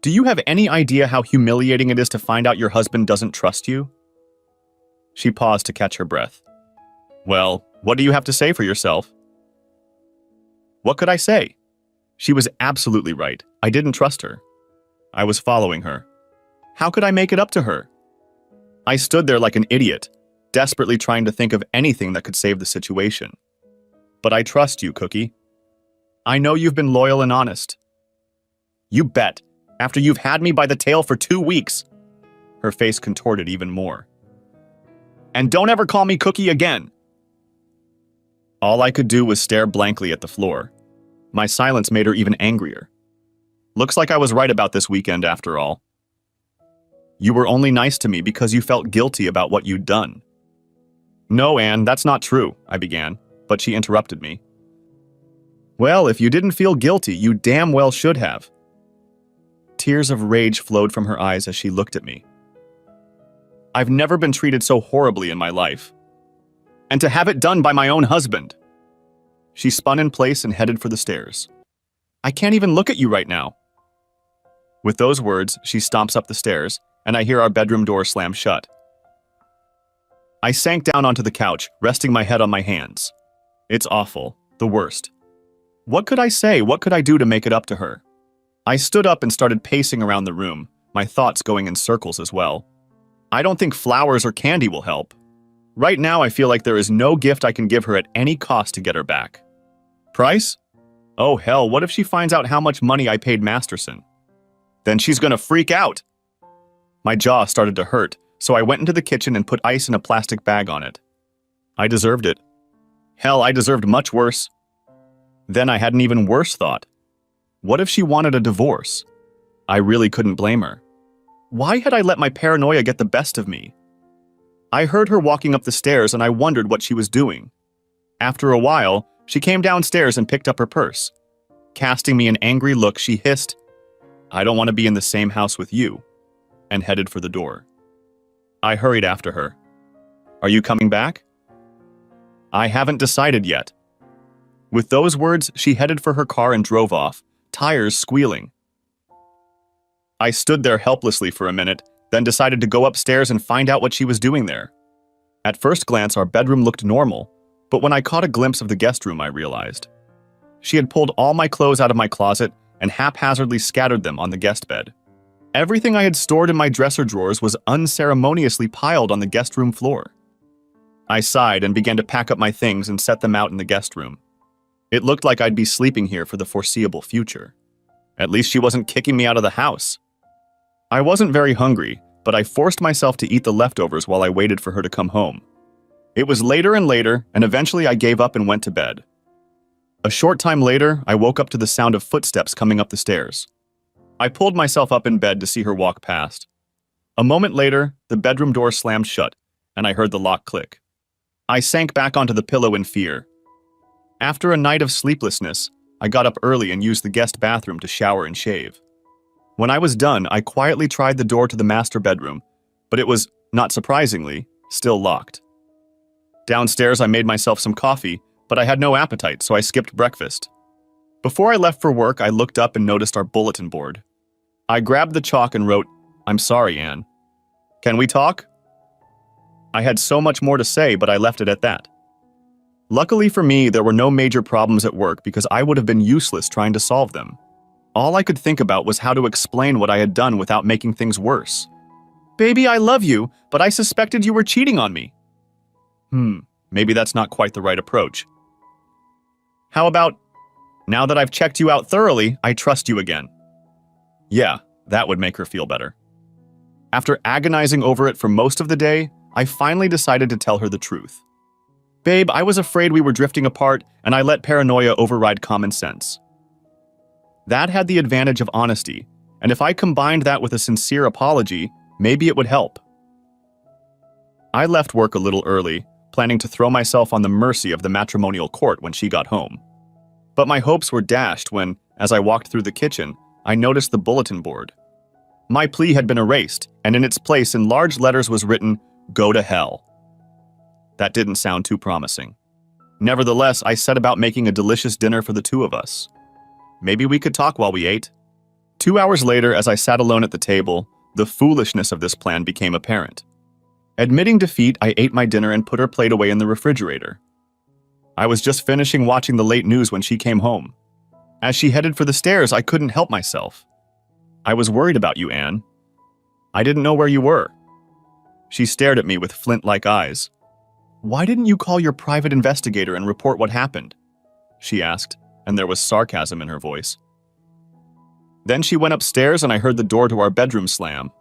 Do you have any idea how humiliating it is to find out your husband doesn't trust you? She paused to catch her breath. Well, what do you have to say for yourself? What could I say? She was absolutely right. I didn't trust her. I was following her. How could I make it up to her? I stood there like an idiot, desperately trying to think of anything that could save the situation. But I trust you, Cookie. I know you've been loyal and honest. You bet, after you've had me by the tail for 2 weeks. Her face contorted even more. And don't ever call me Cookie again. All I could do was stare blankly at the floor. My silence made her even angrier. Looks like I was right about this weekend after all. You were only nice to me because you felt guilty about what you'd done. No, Anne, that's not true, I began, but she interrupted me. Well, if you didn't feel guilty, you damn well should have. Tears of rage flowed from her eyes as she looked at me. I've never been treated so horribly in my life. And to have it done by my own husband. She spun in place and headed for the stairs. I can't even look at you right now. With those words, she stomps up the stairs, and I hear our bedroom door slam shut. I sank down onto the couch, resting my head on my hands. It's awful, the worst. What could I say? What could I do to make it up to her? I stood up and started pacing around the room, my thoughts going in circles as well. I don't think flowers or candy will help. Right now, I feel like there is no gift I can give her at any cost to get her back. Price? Oh hell, what if she finds out how much money I paid Masterson? Then she's gonna freak out. My jaw started to hurt, so I went into the kitchen and put ice in a plastic bag on it. I deserved it. Hell, I deserved much worse. Then I had an even worse thought. What if she wanted a divorce? I really couldn't blame her. Why had I let my paranoia get the best of me? I heard her walking up the stairs and I wondered what she was doing. After a while, she came downstairs and picked up her purse. Casting me an angry look, she hissed, "I don't want to be in the same house with you," and headed for the door. I hurried after her. "Are you coming back?" "I haven't decided yet." With those words, she headed for her car and drove off, tires squealing. I stood there helplessly for a minute, then decided to go upstairs and find out what she was doing there. At first glance, our bedroom looked normal, but when I caught a glimpse of the guest room, I realized. She had pulled all my clothes out of my closet and haphazardly scattered them on the guest bed. Everything I had stored in my dresser drawers was unceremoniously piled on the guest room floor. I sighed and began to pack up my things and set them out in the guest room. It looked like I'd be sleeping here for the foreseeable future. At least she wasn't kicking me out of the house. I wasn't very hungry, but I forced myself to eat the leftovers while I waited for her to come home. It was later and later, and eventually I gave up and went to bed. A short time later, I woke up to the sound of footsteps coming up the stairs. I pulled myself up in bed to see her walk past. A moment later, the bedroom door slammed shut, and I heard the lock click. I sank back onto the pillow in fear. After a night of sleeplessness, I got up early and used the guest bathroom to shower and shave. When I was done, I quietly tried the door to the master bedroom, but it was, not surprisingly, still locked. Downstairs, I made myself some coffee, but I had no appetite, so I skipped breakfast. Before I left for work, I looked up and noticed our bulletin board. I grabbed the chalk and wrote, "I'm sorry, Anne. Can we talk?" I had so much more to say, but I left it at that. Luckily for me, there were no major problems at work because I would have been useless trying to solve them. All I could think about was how to explain what I had done without making things worse. "Baby, I love you, but I suspected you were cheating on me." Maybe that's not quite the right approach. How about, "Now that I've checked you out thoroughly, I trust you again." Yeah, that would make her feel better. After agonizing over it for most of the day, I finally decided to tell her the truth. "Babe, I was afraid we were drifting apart, and I let paranoia override common sense." That had the advantage of honesty, and if I combined that with a sincere apology, maybe it would help. I left work a little early, planning to throw myself on the mercy of the matrimonial court when she got home. But my hopes were dashed when, as I walked through the kitchen, I noticed the bulletin board. My plea had been erased, and in its place in large letters was written, "Go to hell." That didn't sound too promising. Nevertheless, I set about making a delicious dinner for the two of us. Maybe we could talk while we ate. 2 hours later, as I sat alone at the table, the foolishness of this plan became apparent. Admitting defeat, I ate my dinner and put her plate away in the refrigerator. I was just finishing watching the late news when she came home. As she headed for the stairs, I couldn't help myself. "I was worried about you, Anne. I didn't know where you were." She stared at me with flint-like eyes. "Why didn't you call your private investigator and report what happened?" she asked, and there was sarcasm in her voice. Then she went upstairs and I heard the door to our bedroom slam.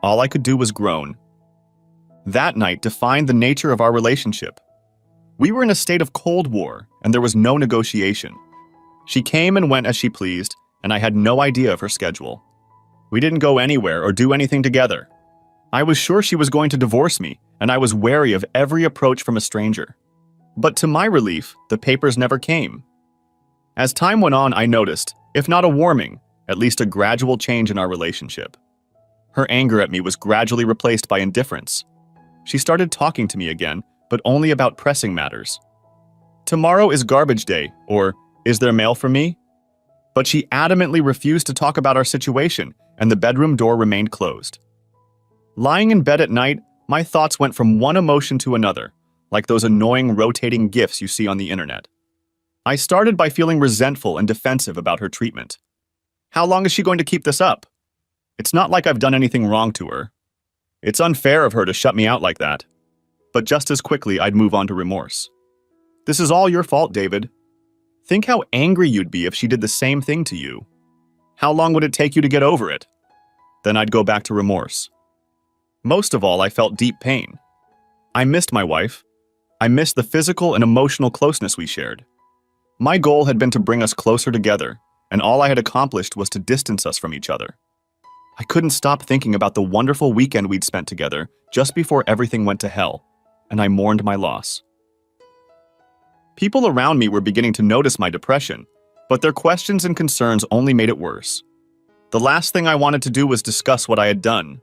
All I could do was groan. That night defined the nature of our relationship. We were in a state of Cold War, and there was no negotiation. She came and went as she pleased, and I had no idea of her schedule. We didn't go anywhere or do anything together. I was sure she was going to divorce me, and I was wary of every approach from a stranger. But to my relief, the papers never came. As time went on, I noticed, if not a warming, at least a gradual change in our relationship. Her anger at me was gradually replaced by indifference. She started talking to me again, but only about pressing matters. "Tomorrow is garbage day," or "Is there mail for me?" But she adamantly refused to talk about our situation, and the bedroom door remained closed. Lying in bed at night, my thoughts went from one emotion to another, like those annoying rotating GIFs you see on the internet. I started by feeling resentful and defensive about her treatment. How long is she going to keep this up? It's not like I've done anything wrong to her. It's unfair of her to shut me out like that. But just as quickly, I'd move on to remorse. "This is all your fault, David. Think how angry you'd be if she did the same thing to you. How long would it take you to get over it?" Then I'd go back to remorse. Most of all, I felt deep pain. I missed my wife. I missed the physical and emotional closeness we shared. My goal had been to bring us closer together, and all I had accomplished was to distance us from each other. I couldn't stop thinking about the wonderful weekend we'd spent together just before everything went to hell, and I mourned my loss. People around me were beginning to notice my depression, but their questions and concerns only made it worse. The last thing I wanted to do was discuss what I had done.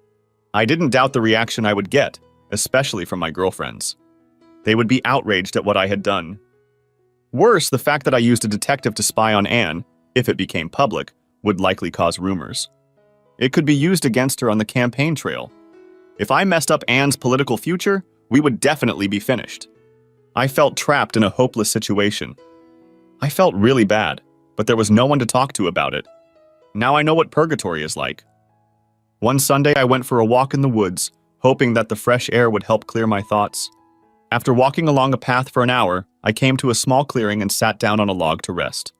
I didn't doubt the reaction I would get, especially from my girlfriends. They would be outraged at what I had done. Worse, the fact that I used a detective to spy on Anne, if it became public, would likely cause rumors. It could be used against her on the campaign trail. If I messed up Anne's political future, we would definitely be finished. I felt trapped in a hopeless situation. I felt really bad, but there was no one to talk to about it. Now I know what purgatory is like. One Sunday I went for a walk in the woods, hoping that the fresh air would help clear my thoughts. After walking along a path for an hour, I came to a small clearing and sat down on a log to rest.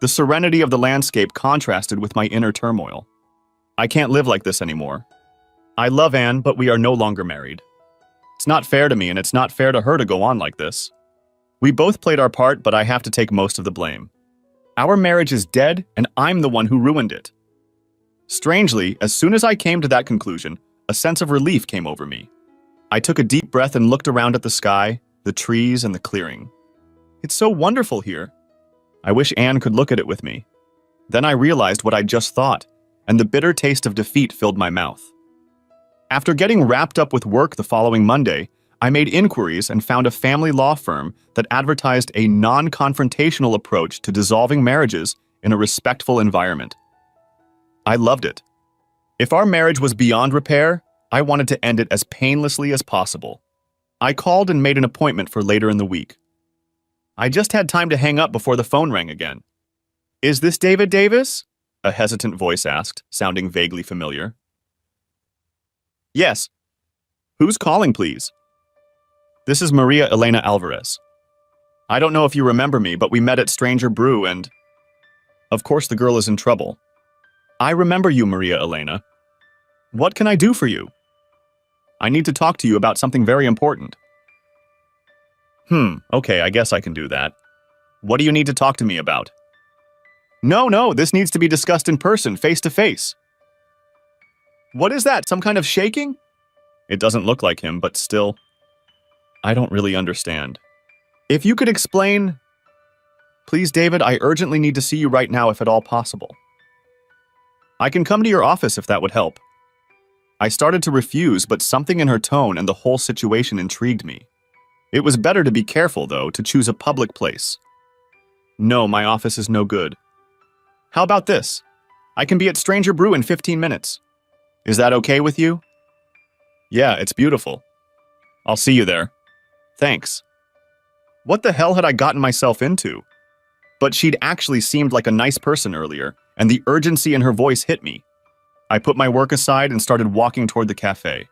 The serenity of the landscape contrasted with my inner turmoil. I can't live like this anymore. I love Anne, but we are no longer married. It's not fair to me, and it's not fair to her to go on like this. We both played our part, but I have to take most of the blame. Our marriage is dead, and I'm the one who ruined it. Strangely, as soon as I came to that conclusion, a sense of relief came over me. I took a deep breath and looked around at the sky, the trees, and the clearing. It's so wonderful here. I wish Anne could look at it with me. Then I realized what I'd just thought, and the bitter taste of defeat filled my mouth. After getting wrapped up with work the following Monday, I made inquiries and found a family law firm that advertised a non-confrontational approach to dissolving marriages in a respectful environment. I loved it. If our marriage was beyond repair, I wanted to end it as painlessly as possible. I called and made an appointment for later in the week. I just had time to hang up before the phone rang again. "Is this David Davis?" a hesitant voice asked, sounding vaguely familiar. "Yes. Who's calling, please?" "This is Maria Elena Alvarez. I don't know if you remember me, but we met at Stranger Brew and—" Of course the girl is in trouble. "I remember you, Maria Elena. What can I do for you?" "I need to talk to you about something very important." Okay, I guess I can do that. What do you need to talk to me about?" No, this needs to be discussed in person, face to face." "What is that, some kind of shaking?" It doesn't look like him, but still. I don't really understand. "If you could explain—" "Please, David, I urgently need to see you right now if at all possible." "I can come to your office if that would help." I started to refuse, but something in her tone and the whole situation intrigued me. It was better to be careful, though, to choose a public place. "No, my office is no good." "How about this? I can be at Stranger Brew in 15 minutes. Is that okay with you?" "Yeah, it's beautiful. I'll see you there." "Thanks." What the hell had I gotten myself into? But she'd actually seemed like a nice person earlier, and the urgency in her voice hit me. I put my work aside and started walking toward the cafe.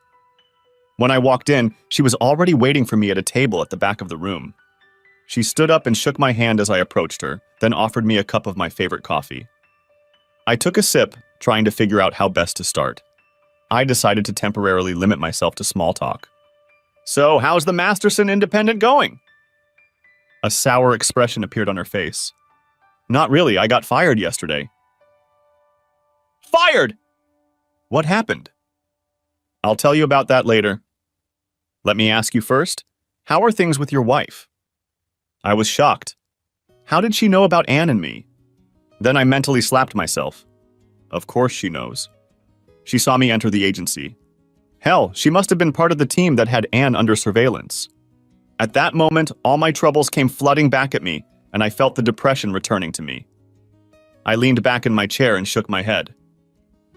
When I walked in, she was already waiting for me at a table at the back of the room. She stood up and shook my hand as I approached her, then offered me a cup of my favorite coffee. I took a sip, trying to figure out how best to start. I decided to temporarily limit myself to small talk. "So, how's the Masterson Independent going?" A sour expression appeared on her face. "Not really, I got fired yesterday." "Fired?" "What happened?" "I'll tell you about that later. Let me ask you first, how are things with your wife?" I was shocked. How did she know about Anne and me? Then I mentally slapped myself. Of course she knows. She saw me enter the agency. Hell, she must have been part of the team that had Anne under surveillance. At that moment, all my troubles came flooding back at me, and I felt the depression returning to me. I leaned back in my chair and shook my head.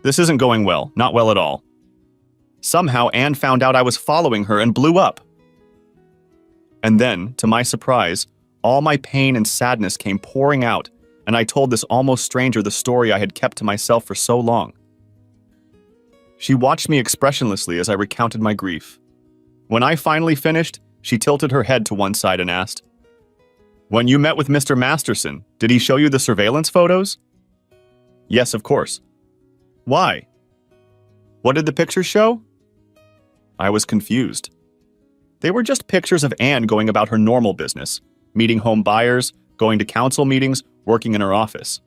This isn't going well, not well at all. Somehow Anne found out I was following her and blew up. And then, to my surprise, all my pain and sadness came pouring out, and I told this almost stranger the story I had kept to myself for so long. She watched me expressionlessly as I recounted my grief. When I finally finished, she tilted her head to one side and asked, "When you met with Mr. Masterson, did he show you the surveillance photos?" "Yes, of course." "Why?" "What did the pictures show?" I was confused. They were just pictures of Anne going about her normal business, meeting home buyers, going to council meetings, working in her office.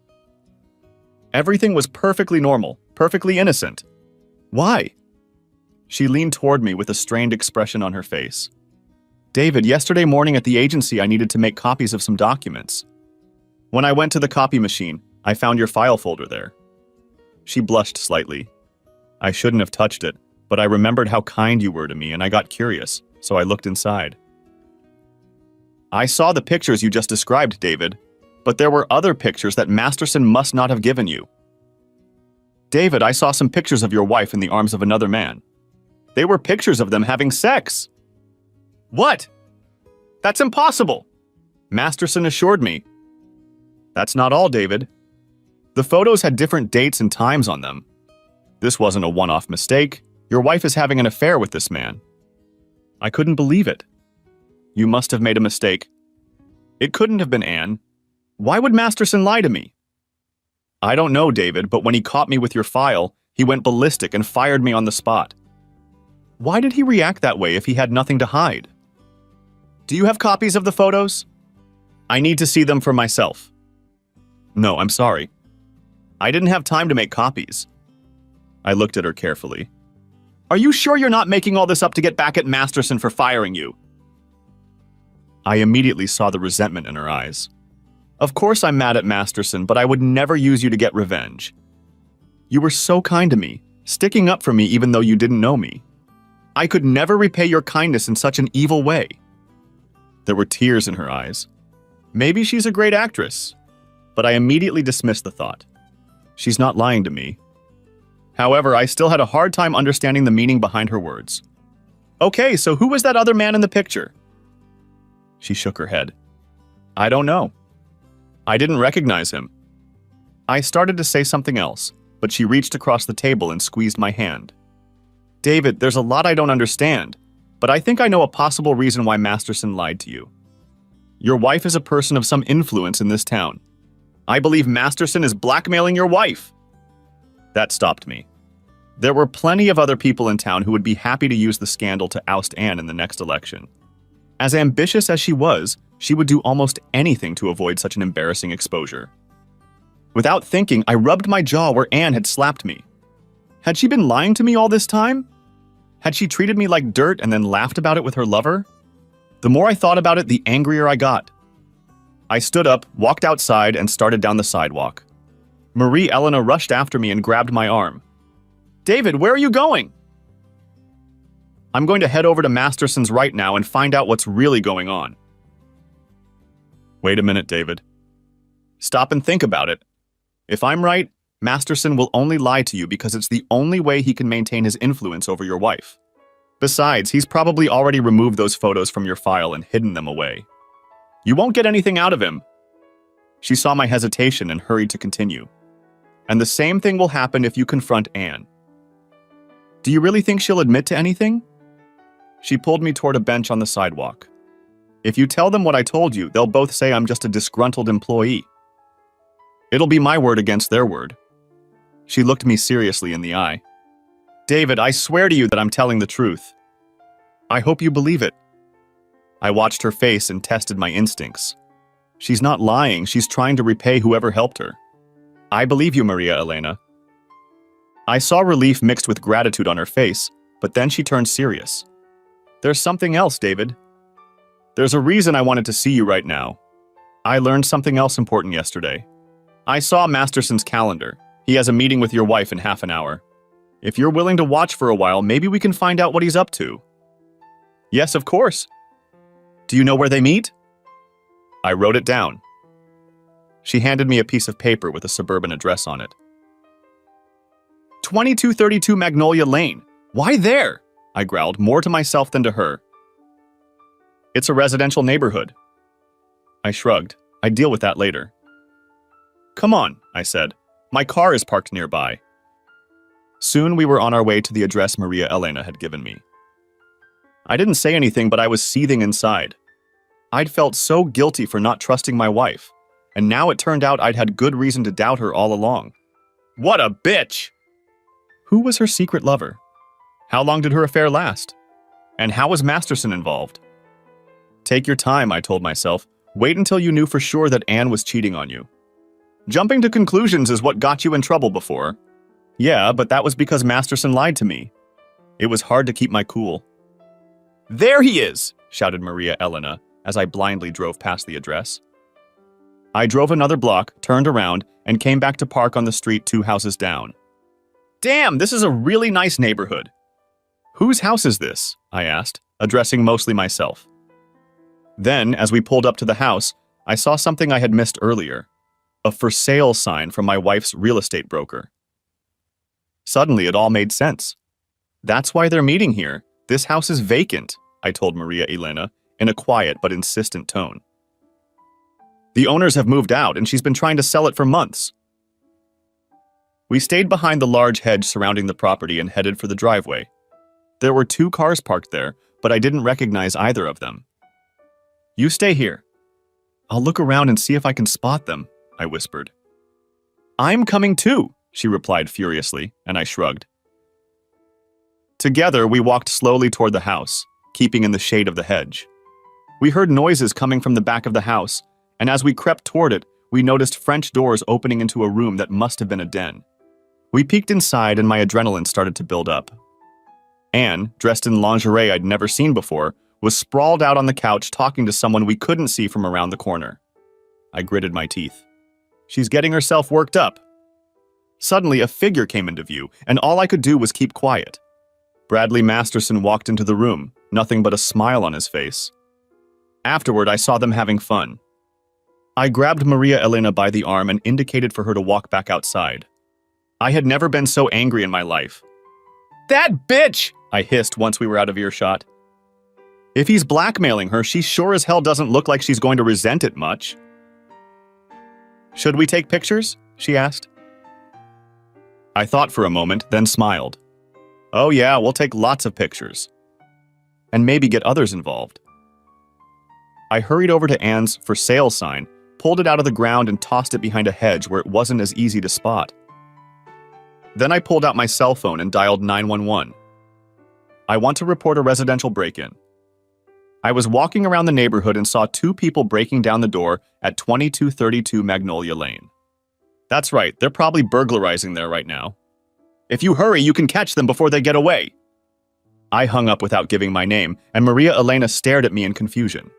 Everything was perfectly normal, Perfectly innocent. Why? She leaned toward me with a strained expression on her face. David, yesterday morning at the agency, I needed to make copies of some documents. When I went to the copy machine, I found your file folder there. She blushed slightly. I shouldn't have touched it, but I remembered how kind you were to me and I got curious, so I looked inside. I saw the pictures you just described, David, but there were other pictures that Masterson must not have given you. David, I saw some pictures of your wife in the arms of another man. They were pictures of them having sex. What? That's impossible, Masterson assured me. That's not all, David. The photos had different dates and times on them. This wasn't a one-off mistake. Your wife is having an affair with this man. I couldn't believe it. You must have made a mistake. It couldn't have been Anne. Why would Masterson lie to me? I don't know, David, but when he caught me with your file, he went ballistic and fired me on the spot. Why did he react that way if he had nothing to hide? Do you have copies of the photos? I need to see them for myself. No, I'm sorry. I didn't have time to make copies. I looked at her carefully. Are you sure you're not making all this up to get back at Masterson for firing you? I immediately saw the resentment in her eyes. Of course I'm mad at Masterson, but I would never use you to get revenge. You were so kind to me, sticking up for me even though you didn't know me. I could never repay your kindness in such an evil way. There were tears in her eyes. Maybe she's a great actress, but I immediately dismissed the thought. She's not lying to me. However, I still had a hard time understanding the meaning behind her words. Okay, so who was that other man in the picture? She shook her head. I don't know. I didn't recognize him. I started to say something else, but she reached across the table and squeezed my hand. David, there's a lot I don't understand, but I think I know a possible reason why Masterson lied to you. Your wife is a person of some influence in this town. I believe Masterson is blackmailing your wife. That stopped me. There were plenty of other people in town who would be happy to use the scandal to oust Anne in the next election. As ambitious as she was, she would do almost anything to avoid such an embarrassing exposure. Without thinking, I rubbed my jaw where Anne had slapped me. Had she been lying to me all this time? Had she treated me like dirt and then laughed about it with her lover? The more I thought about it, the angrier I got. I stood up, walked outside, and started down the sidewalk. Marie Elena rushed after me and grabbed my arm. David, where are you going? I'm going to head over to Masterson's right now and find out what's really going on. Wait a minute, David. Stop and think about it. If I'm right, Masterson will only lie to you because it's the only way he can maintain his influence over your wife. Besides, he's probably already removed those photos from your file and hidden them away. You won't get anything out of him. She saw my hesitation and hurried to continue. And the same thing will happen if you confront Anne. Do you really think she'll admit to anything? She pulled me toward a bench on the sidewalk. If you tell them what I told you, they'll both say I'm just a disgruntled employee. It'll be my word against their word. She looked me seriously in the eye. David, I swear to you that I'm telling the truth. I hope you believe it. I watched her face and tested my instincts. She's not lying, she's trying to repay whoever helped her. I believe you, Maria Elena. I saw relief mixed with gratitude on her face, but then she turned serious. There's something else, David. There's a reason I wanted to see you right now. I learned something else important yesterday. I saw Masterson's calendar. He has a meeting with your wife in half an hour. If you're willing to watch for a while, maybe we can find out what he's up to. Yes, of course. Do you know where they meet? I wrote it down. She handed me a piece of paper with a suburban address on it. 2232 Magnolia Lane. Why there? I growled, more to myself than to her. It's a residential neighborhood. I shrugged. I'd deal with that later. Come on, I said. My car is parked nearby. Soon we were on our way to the address Maria Elena had given me. I didn't say anything, but I was seething inside. I'd felt so guilty for not trusting my wife, and now it turned out I'd had good reason to doubt her all along. What a bitch! Who was her secret lover? How long did her affair last? And how was Masterson involved? Take your time, I told myself. Wait until you knew for sure that Anne was cheating on you. Jumping to conclusions is what got you in trouble before. Yeah, but that was because Masterson lied to me. It was hard to keep my cool. There he is, shouted Maria Elena as I blindly drove past the address. I drove another block, turned around, and came back to park on the street 2 houses down. Damn, this is a really nice neighborhood. Whose house is this? I asked, addressing mostly myself. Then, as we pulled up to the house, I saw something I had missed earlier. A for sale sign from my wife's real estate broker. Suddenly, it all made sense. That's why they're meeting here. This house is vacant, I told Maria Elena in a quiet but insistent tone. The owners have moved out and she's been trying to sell it for months. We stayed behind the large hedge surrounding the property and headed for the driveway. There were 2 cars parked there, but I didn't recognize either of them. You stay here. I'll look around and see if I can spot them, I whispered. I'm coming too, she replied furiously, and I shrugged. Together, we walked slowly toward the house, keeping in the shade of the hedge. We heard noises coming from the back of the house, and as we crept toward it, we noticed French doors opening into a room that must have been a den. We peeked inside and my adrenaline started to build up. Anne, dressed in lingerie I'd never seen before, was sprawled out on the couch talking to someone we couldn't see from around the corner. I gritted my teeth. She's getting herself worked up. Suddenly, a figure came into view, and all I could do was keep quiet. Bradley Masterson walked into the room, nothing but a smile on his face. Afterward, I saw them having fun. I grabbed Maria Elena by the arm and indicated for her to walk back outside. I had never been so angry in my life. That bitch! I hissed once we were out of earshot. If he's blackmailing her, she sure as hell doesn't look like she's going to resent it much. Should we take pictures? She asked. I thought for a moment, then smiled. Oh yeah, we'll take lots of pictures. And maybe get others involved. I hurried over to Anne's for sale sign, pulled it out of the ground and tossed it behind a hedge where it wasn't as easy to spot. Then I pulled out my cell phone and dialed 911. I want to report a residential break-in. I was walking around the neighborhood and saw 2 people breaking down the door at 2232 Magnolia Lane. That's right, they're probably burglarizing there right now. If you hurry, you can catch them before they get away. I hung up without giving my name, and Maria Elena stared at me in confusion.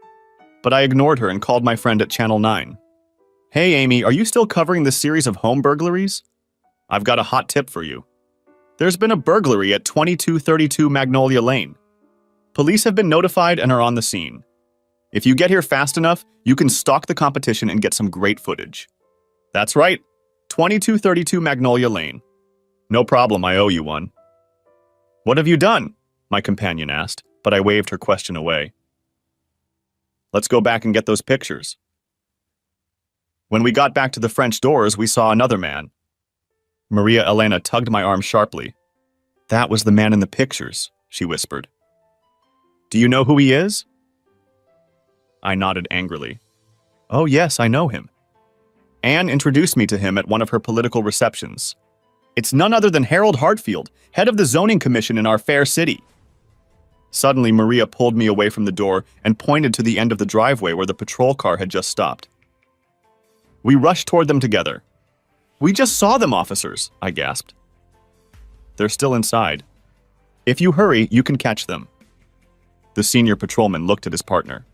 But I ignored her and called my friend at Channel 9. Hey Amy, are you still covering this series of home burglaries? I've got a hot tip for you. There's been a burglary at 2232 Magnolia Lane. Police have been notified and are on the scene. If you get here fast enough, you can stalk the competition and get some great footage. That's right, 2232 Magnolia Lane. No problem, I owe you one. What have you done? My companion asked, but I waved her question away. Let's go back and get those pictures. When we got back to the French doors, we saw another man. Maria Elena tugged my arm sharply. That was the man in the pictures, she whispered. Do you know who he is? I nodded angrily. Oh yes, I know him. Anne introduced me to him at one of her political receptions. It's none other than Harold Hartfield, head of the zoning commission in our fair city. Suddenly, Maria pulled me away from the door and pointed to the end of the driveway where the patrol car had just stopped. We rushed toward them together. We just saw them, officers, I gasped. They're still inside. If you hurry, you can catch them. The senior patrolman looked at his partner.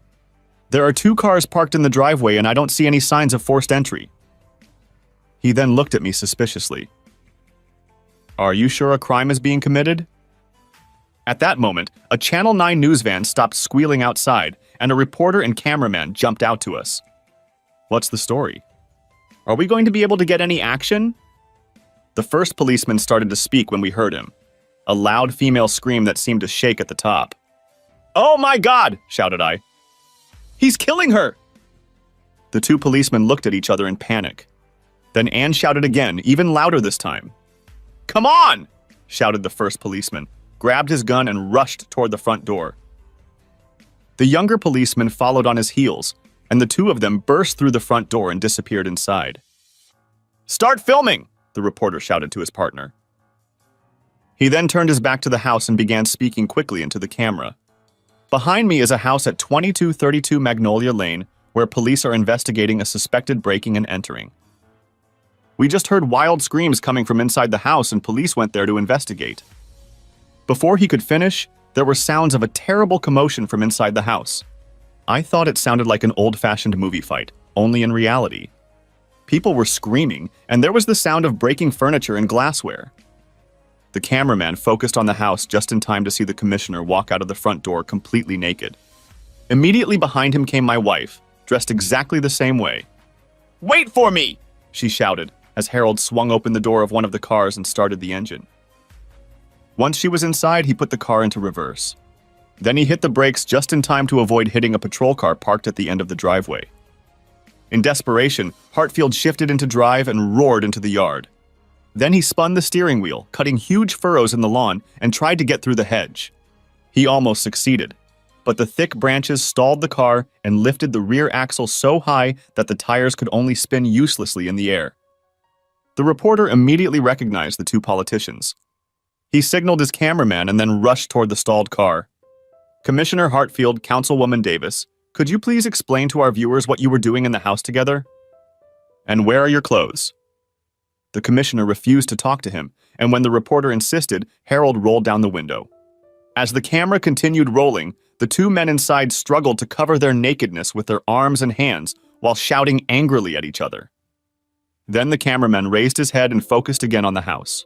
There are 2 cars parked in the driveway and I don't see any signs of forced entry. He then looked at me suspiciously. Are you sure a crime is being committed? At that moment, a Channel 9 news van stopped squealing outside, and a reporter and cameraman jumped out to us. What's the story? Are we going to be able to get any action? The first policeman started to speak when we heard him. A loud female scream that seemed to shake at the top. Oh my God! Shouted I. He's killing her! The 2 policemen looked at each other in panic. Then Anne shouted again, even louder this time. Come on! Shouted the first policeman, grabbed his gun and rushed toward the front door. The younger policeman followed on his heels, and the 2 of them burst through the front door and disappeared inside. Start filming! The reporter shouted to his partner. He then turned his back to the house and began speaking quickly into the camera. Behind me is a house at 2232 Magnolia Lane where police are investigating a suspected breaking and entering. We just heard wild screams coming from inside the house and police went there to investigate." Before he could finish, there were sounds of a terrible commotion from inside the house. I thought it sounded like an old-fashioned movie fight, only in reality. People were screaming, and there was the sound of breaking furniture and glassware. The cameraman focused on the house just in time to see the commissioner walk out of the front door completely naked. Immediately behind him came my wife, dressed exactly the same way. "Wait for me!" she shouted, as Harold swung open the door of one of the cars and started the engine. Once she was inside, he put the car into reverse. Then he hit the brakes just in time to avoid hitting a patrol car parked at the end of the driveway. In desperation, Hartfield shifted into drive and roared into the yard. Then he spun the steering wheel, cutting huge furrows in the lawn, and tried to get through the hedge. He almost succeeded, but the thick branches stalled the car and lifted the rear axle so high that the tires could only spin uselessly in the air. The reporter immediately recognized the two politicians. He signaled his cameraman and then rushed toward the stalled car. "Commissioner Hartfield, Councilwoman Davis, could you please explain to our viewers what you were doing in the house together? And where are your clothes?" The commissioner refused to talk to him, and when the reporter insisted, Harold rolled down the window. As the camera continued rolling, the two men inside struggled to cover their nakedness with their arms and hands while shouting angrily at each other. Then the cameraman raised his head and focused again on the house.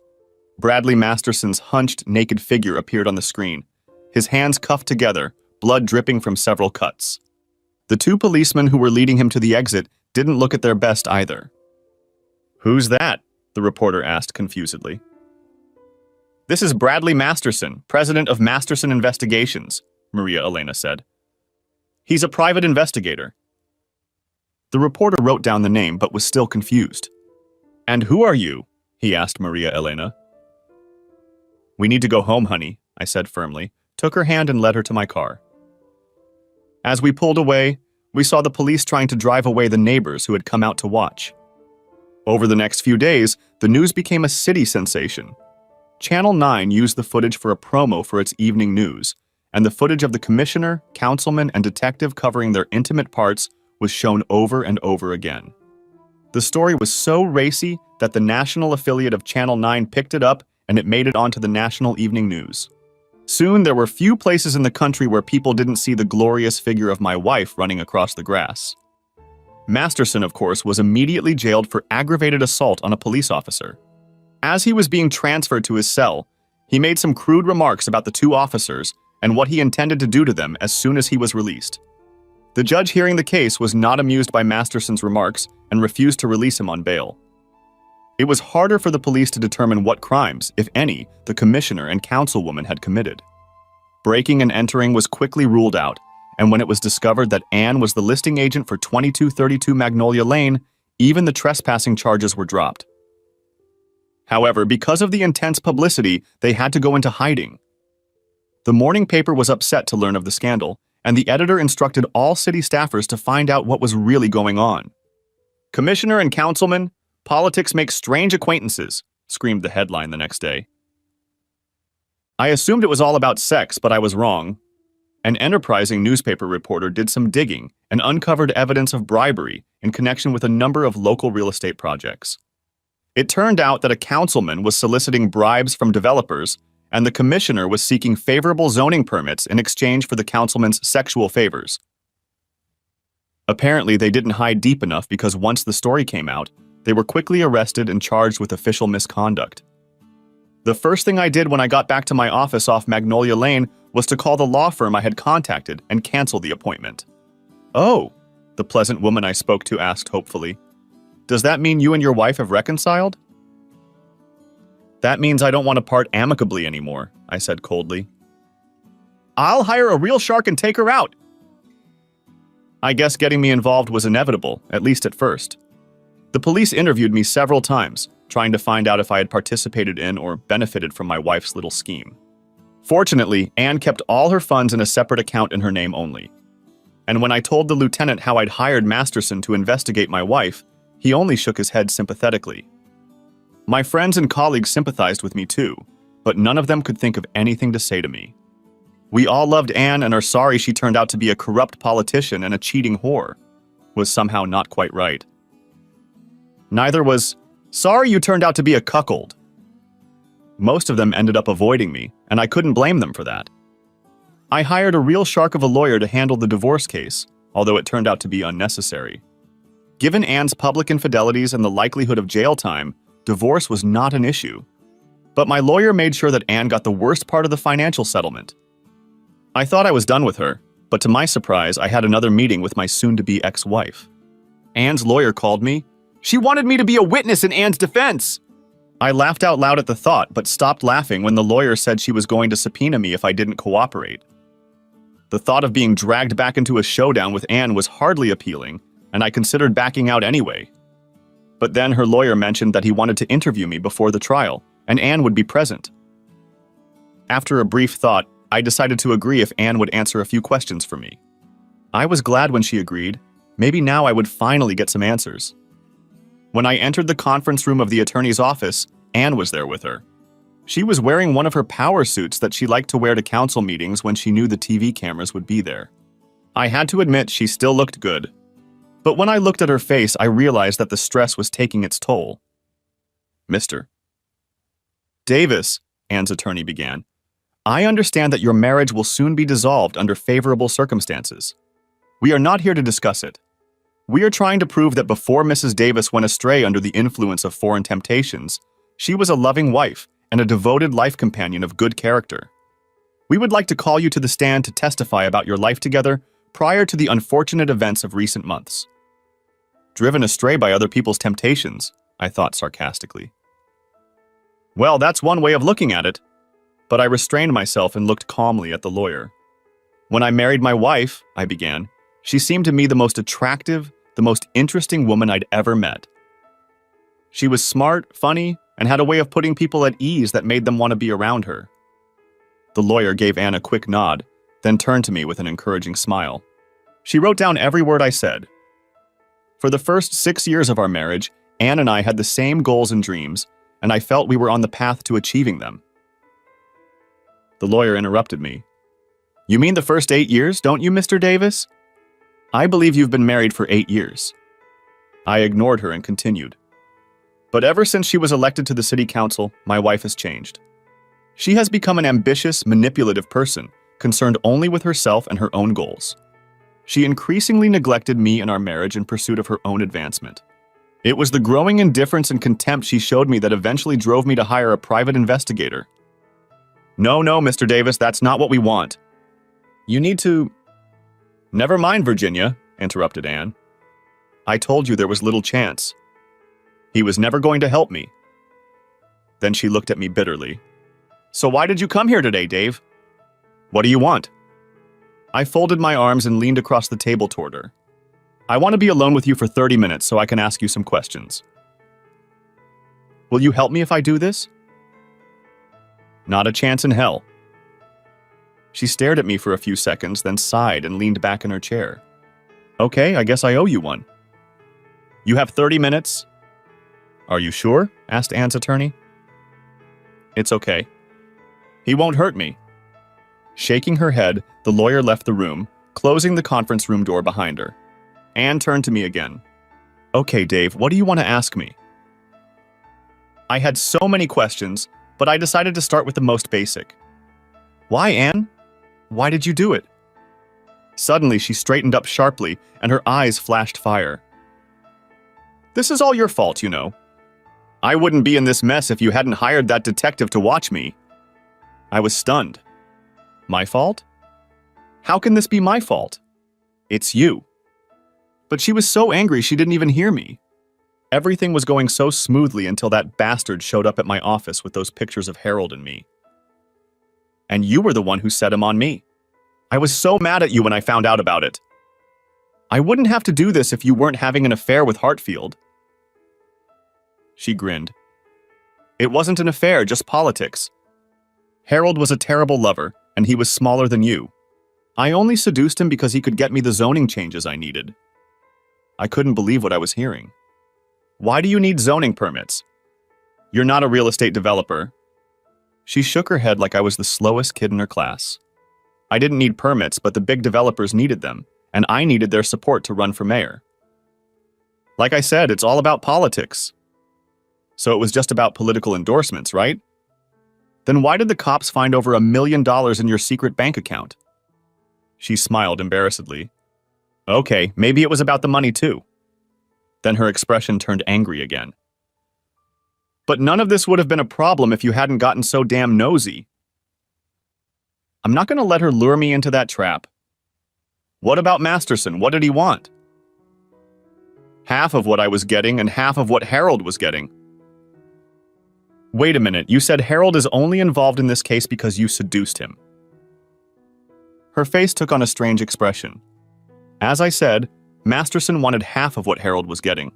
Bradley Masterson's hunched, naked figure appeared on the screen, his hands cuffed together, blood dripping from several cuts. The two policemen who were leading him to the exit didn't look at their best either. "Who's that?" the reporter asked confusedly. "This is Bradley Masterson, president of Masterson Investigations," Maria Elena said. "He's a private investigator." The reporter wrote down the name but was still confused. "And who are you?" he asked Maria Elena. "We need to go home, honey," I said firmly, took her hand and led her to my car. As we pulled away, we saw the police trying to drive away the neighbors who had come out to watch. Over the next few days, the news became a city sensation. Channel 9 used the footage for a promo for its evening news, and the footage of the commissioner, councilman, and detective covering their intimate parts was shown over and over again. The story was so racy that the national affiliate of Channel 9 picked it up and it made it onto the national evening news. Soon there were few places in the country where people didn't see the glorious figure of my wife running across the grass. Masterson, of course, was immediately jailed for aggravated assault on a police officer. As he was being transferred to his cell, he made some crude remarks about the two officers and what he intended to do to them as soon as he was released. The judge hearing the case was not amused by Masterson's remarks and refused to release him on bail. It was harder for the police to determine what crimes, if any, the commissioner and councilwoman had committed. Breaking and entering was quickly ruled out, and when it was discovered that Anne was the listing agent for 2232 Magnolia Lane, even the trespassing charges were dropped. However, because of the intense publicity, they had to go into hiding. The morning paper was upset to learn of the scandal, and the editor instructed all city staffers to find out what was really going on. "Commissioner and councilman, politics make strange acquaintances," screamed the headline the next day. I assumed it was all about sex, but I was wrong. An enterprising newspaper reporter did some digging and uncovered evidence of bribery in connection with a number of local real estate projects. It turned out that a councilman was soliciting bribes from developers, and the commissioner was seeking favorable zoning permits in exchange for the councilman's sexual favors. Apparently, they didn't hide deep enough because once the story came out, they were quickly arrested and charged with official misconduct. The first thing I did when I got back to my office off Magnolia Lane was to call the law firm I had contacted and cancel the appointment. "Oh," the pleasant woman I spoke to asked hopefully, "does that mean you and your wife have reconciled?" "That means I don't want to part amicably anymore," I said coldly. "I'll hire a real shark and take her out." I guess getting me involved was inevitable, at least at first. The police interviewed me several times, trying to find out if I had participated in or benefited from my wife's little scheme. Fortunately, Anne kept all her funds in a separate account in her name only. And when I told the lieutenant how I'd hired Masterson to investigate my wife, he only shook his head sympathetically. My friends and colleagues sympathized with me too, but none of them could think of anything to say to me. "We all loved Anne and are sorry she turned out to be a corrupt politician and a cheating whore," was somehow not quite right. Neither was, Sorry you turned out to be a cuckold. Most of them ended up avoiding me, and I couldn't blame them for that. I hired a real shark of a lawyer to handle the divorce case, although it turned out to be unnecessary. Given Anne's public infidelities and the likelihood of jail time, divorce was not an issue. But my lawyer made sure that Anne got the worst part of the financial settlement. I thought I was done with her, but to my surprise, I had another meeting with my soon-to-be ex-wife. Anne's lawyer called me. She wanted me to be a witness in Anne's defense. I laughed out loud at the thought, but stopped laughing when the lawyer said she was going to subpoena me if I didn't cooperate. The thought of being dragged back into a showdown with Anne was hardly appealing, and I considered backing out anyway. But then her lawyer mentioned that he wanted to interview me before the trial, and Anne would be present. After a brief thought, I decided to agree if Anne would answer a few questions for me. I was glad when she agreed. Maybe now I would finally get some answers. When I entered the conference room of the attorney's office, Anne was there with her. She was wearing one of her power suits that she liked to wear to council meetings when she knew the TV cameras would be there. I had to admit she still looked good. But when I looked at her face, I realized that the stress was taking its toll. Mr. Davis, Anne's attorney began, I understand that your marriage will soon be dissolved under favorable circumstances. We are not here to discuss it. We are trying to prove that before Mrs. Davis went astray under the influence of foreign temptations, she was a loving wife and a devoted life companion of good character. We would like to call you to the stand to testify about your life together prior to the unfortunate events of recent months. Driven astray by other people's temptations, I thought sarcastically. Well, that's one way of looking at it, but I restrained myself and looked calmly at the lawyer. When I married my wife, I began, she seemed to me the most attractive, the most interesting woman I'd ever met. She was smart, funny, and had a way of putting people at ease that made them want to be around her. The lawyer gave Anne a quick nod, then turned to me with an encouraging smile. She wrote down every word I said. For the first 6 years of our marriage, Anne and I had the same goals and dreams, and I felt we were on the path to achieving them. The lawyer interrupted me. You mean the first 8 years, don't you, Mr. Davis? I believe you've been married for 8 years. I ignored her and continued. But ever since she was elected to the city council, my wife has changed. She has become an ambitious, manipulative person, concerned only with herself and her own goals. She increasingly neglected me and our marriage in pursuit of her own advancement. It was the growing indifference and contempt she showed me that eventually drove me to hire a private investigator. No, Mr. Davis, that's not what we want. You need to... Never mind, Virginia, interrupted Anne. I told you there was little chance. He was never going to help me. Then she looked at me bitterly. So why did you come here today, Dave? What do you want? I folded my arms and leaned across the table toward her. I want to be alone with you for 30 minutes so I can ask you some questions. Will you help me if I do this? Not a chance in hell. She stared at me for a few seconds, then sighed and leaned back in her chair. Okay, I guess I owe you one. You have 30 minutes? Are you sure? Asked Anne's attorney. It's okay. He won't hurt me. Shaking her head, the lawyer left the room, closing the conference room door behind her. Anne turned to me again. Okay, Dave, what do you want to ask me? I had so many questions, but I decided to start with the most basic. Why, Anne? Why did you do it? Suddenly, she straightened up sharply, and her eyes flashed fire. This is all your fault, you know. I wouldn't be in this mess if you hadn't hired that detective to watch me. I was stunned. My fault? How can this be my fault? It's you. But she was so angry she didn't even hear me. Everything was going so smoothly until that bastard showed up at my office with those pictures of Harold and me. And you were the one who set him on me. I was so mad at you when I found out about it. I wouldn't have to do this if you weren't having an affair with Hartfield. She grinned. It wasn't an affair, just politics. Harold was a terrible lover, and he was smaller than you. I only seduced him because he could get me the zoning changes I needed. I couldn't believe what I was hearing. Why do you need zoning permits? You're not a real estate developer. She shook her head like I was the slowest kid in her class. I didn't need permits, but the big developers needed them, and I needed their support to run for mayor. Like I said, it's all about politics. So it was just about political endorsements, right? Then why did the cops find over $1 million in your secret bank account? She smiled embarrassedly. Okay, maybe it was about the money too. Then her expression turned angry again. But none of this would have been a problem if you hadn't gotten so damn nosy. I'm not going to let her lure me into that trap. What about Masterson? What did he want? Half of what I was getting and half of what Harold was getting. Wait a minute, you said Harold is only involved in this case because you seduced him. Her face took on a strange expression. As I said, Masterson wanted half of what Harold was getting.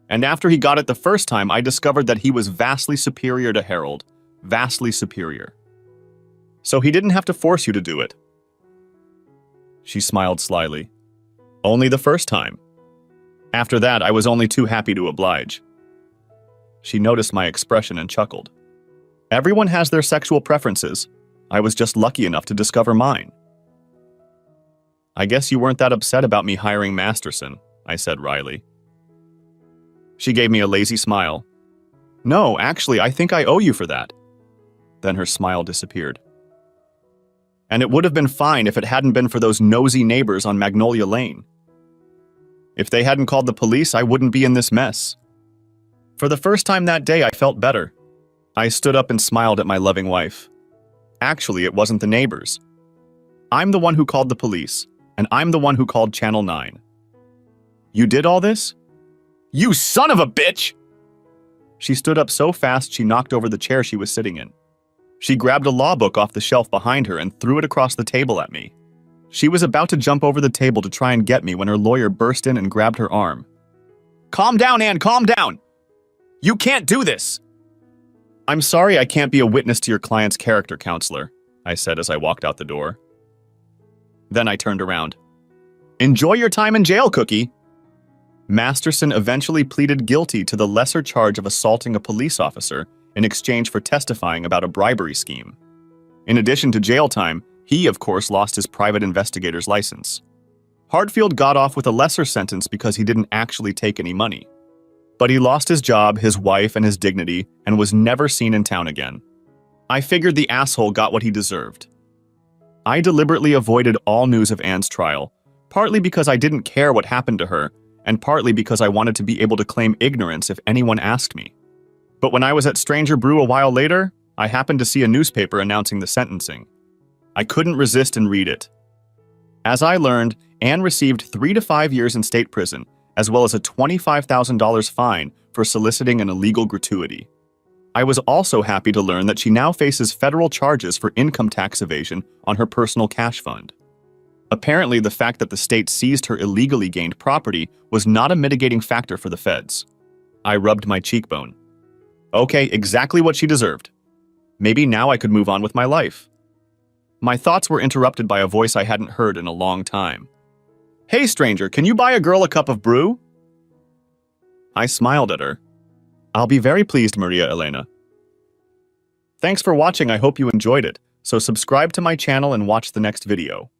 And after he got it the first time, I discovered that he was vastly superior to Harold. Vastly superior. So he didn't have to force you to do it. She smiled slyly. Only the first time. After that, I was only too happy to oblige. She noticed my expression and chuckled. Everyone has their sexual preferences. I was just lucky enough to discover mine. I guess you weren't that upset about me hiring Masterson, I said wryly. She gave me a lazy smile. No, actually, I think I owe you for that. Then her smile disappeared. And it would have been fine if it hadn't been for those nosy neighbors on Magnolia Lane. If they hadn't called the police, I wouldn't be in this mess. For the first time that day, I felt better. I stood up and smiled at my loving wife. Actually, it wasn't the neighbors. I'm the one who called the police, and I'm the one who called Channel 9. You did all this? You son of a bitch! She stood up so fast she knocked over the chair she was sitting in. She grabbed a law book off the shelf behind her and threw it across the table at me. She was about to jump over the table to try and get me when her lawyer burst in and grabbed her arm. Calm down, Anne, calm down! You can't do this! I'm sorry I can't be a witness to your client's character, counselor, I said as I walked out the door. Then I turned around. Enjoy your time in jail, Cookie! Masterson eventually pleaded guilty to the lesser charge of assaulting a police officer in exchange for testifying about a bribery scheme. In addition to jail time, he, of course, lost his private investigator's license. Hartfield got off with a lesser sentence because he didn't actually take any money. But he lost his job, his wife, and his dignity, and was never seen in town again. I figured the asshole got what he deserved. I deliberately avoided all news of Anne's trial, partly because I didn't care what happened to her, and partly because I wanted to be able to claim ignorance if anyone asked me. But when I was at Stranger Brew a while later, I happened to see a newspaper announcing the sentencing. I couldn't resist and read it. As I learned, Anne received 3 to 5 years in state prison, as well as a $25,000 fine for soliciting an illegal gratuity. I was also happy to learn that she now faces federal charges for income tax evasion on her personal cash fund. Apparently, the fact that the state seized her illegally gained property was not a mitigating factor for the feds. I rubbed my cheekbone. Okay, exactly what she deserved. Maybe now I could move on with my life. My thoughts were interrupted by a voice I hadn't heard in a long time. Hey, stranger, can you buy a girl a cup of brew? I smiled at her. I'll be very pleased, Maria Elena. Thanks for watching. I hope you enjoyed it. So subscribe to my channel and watch the next video.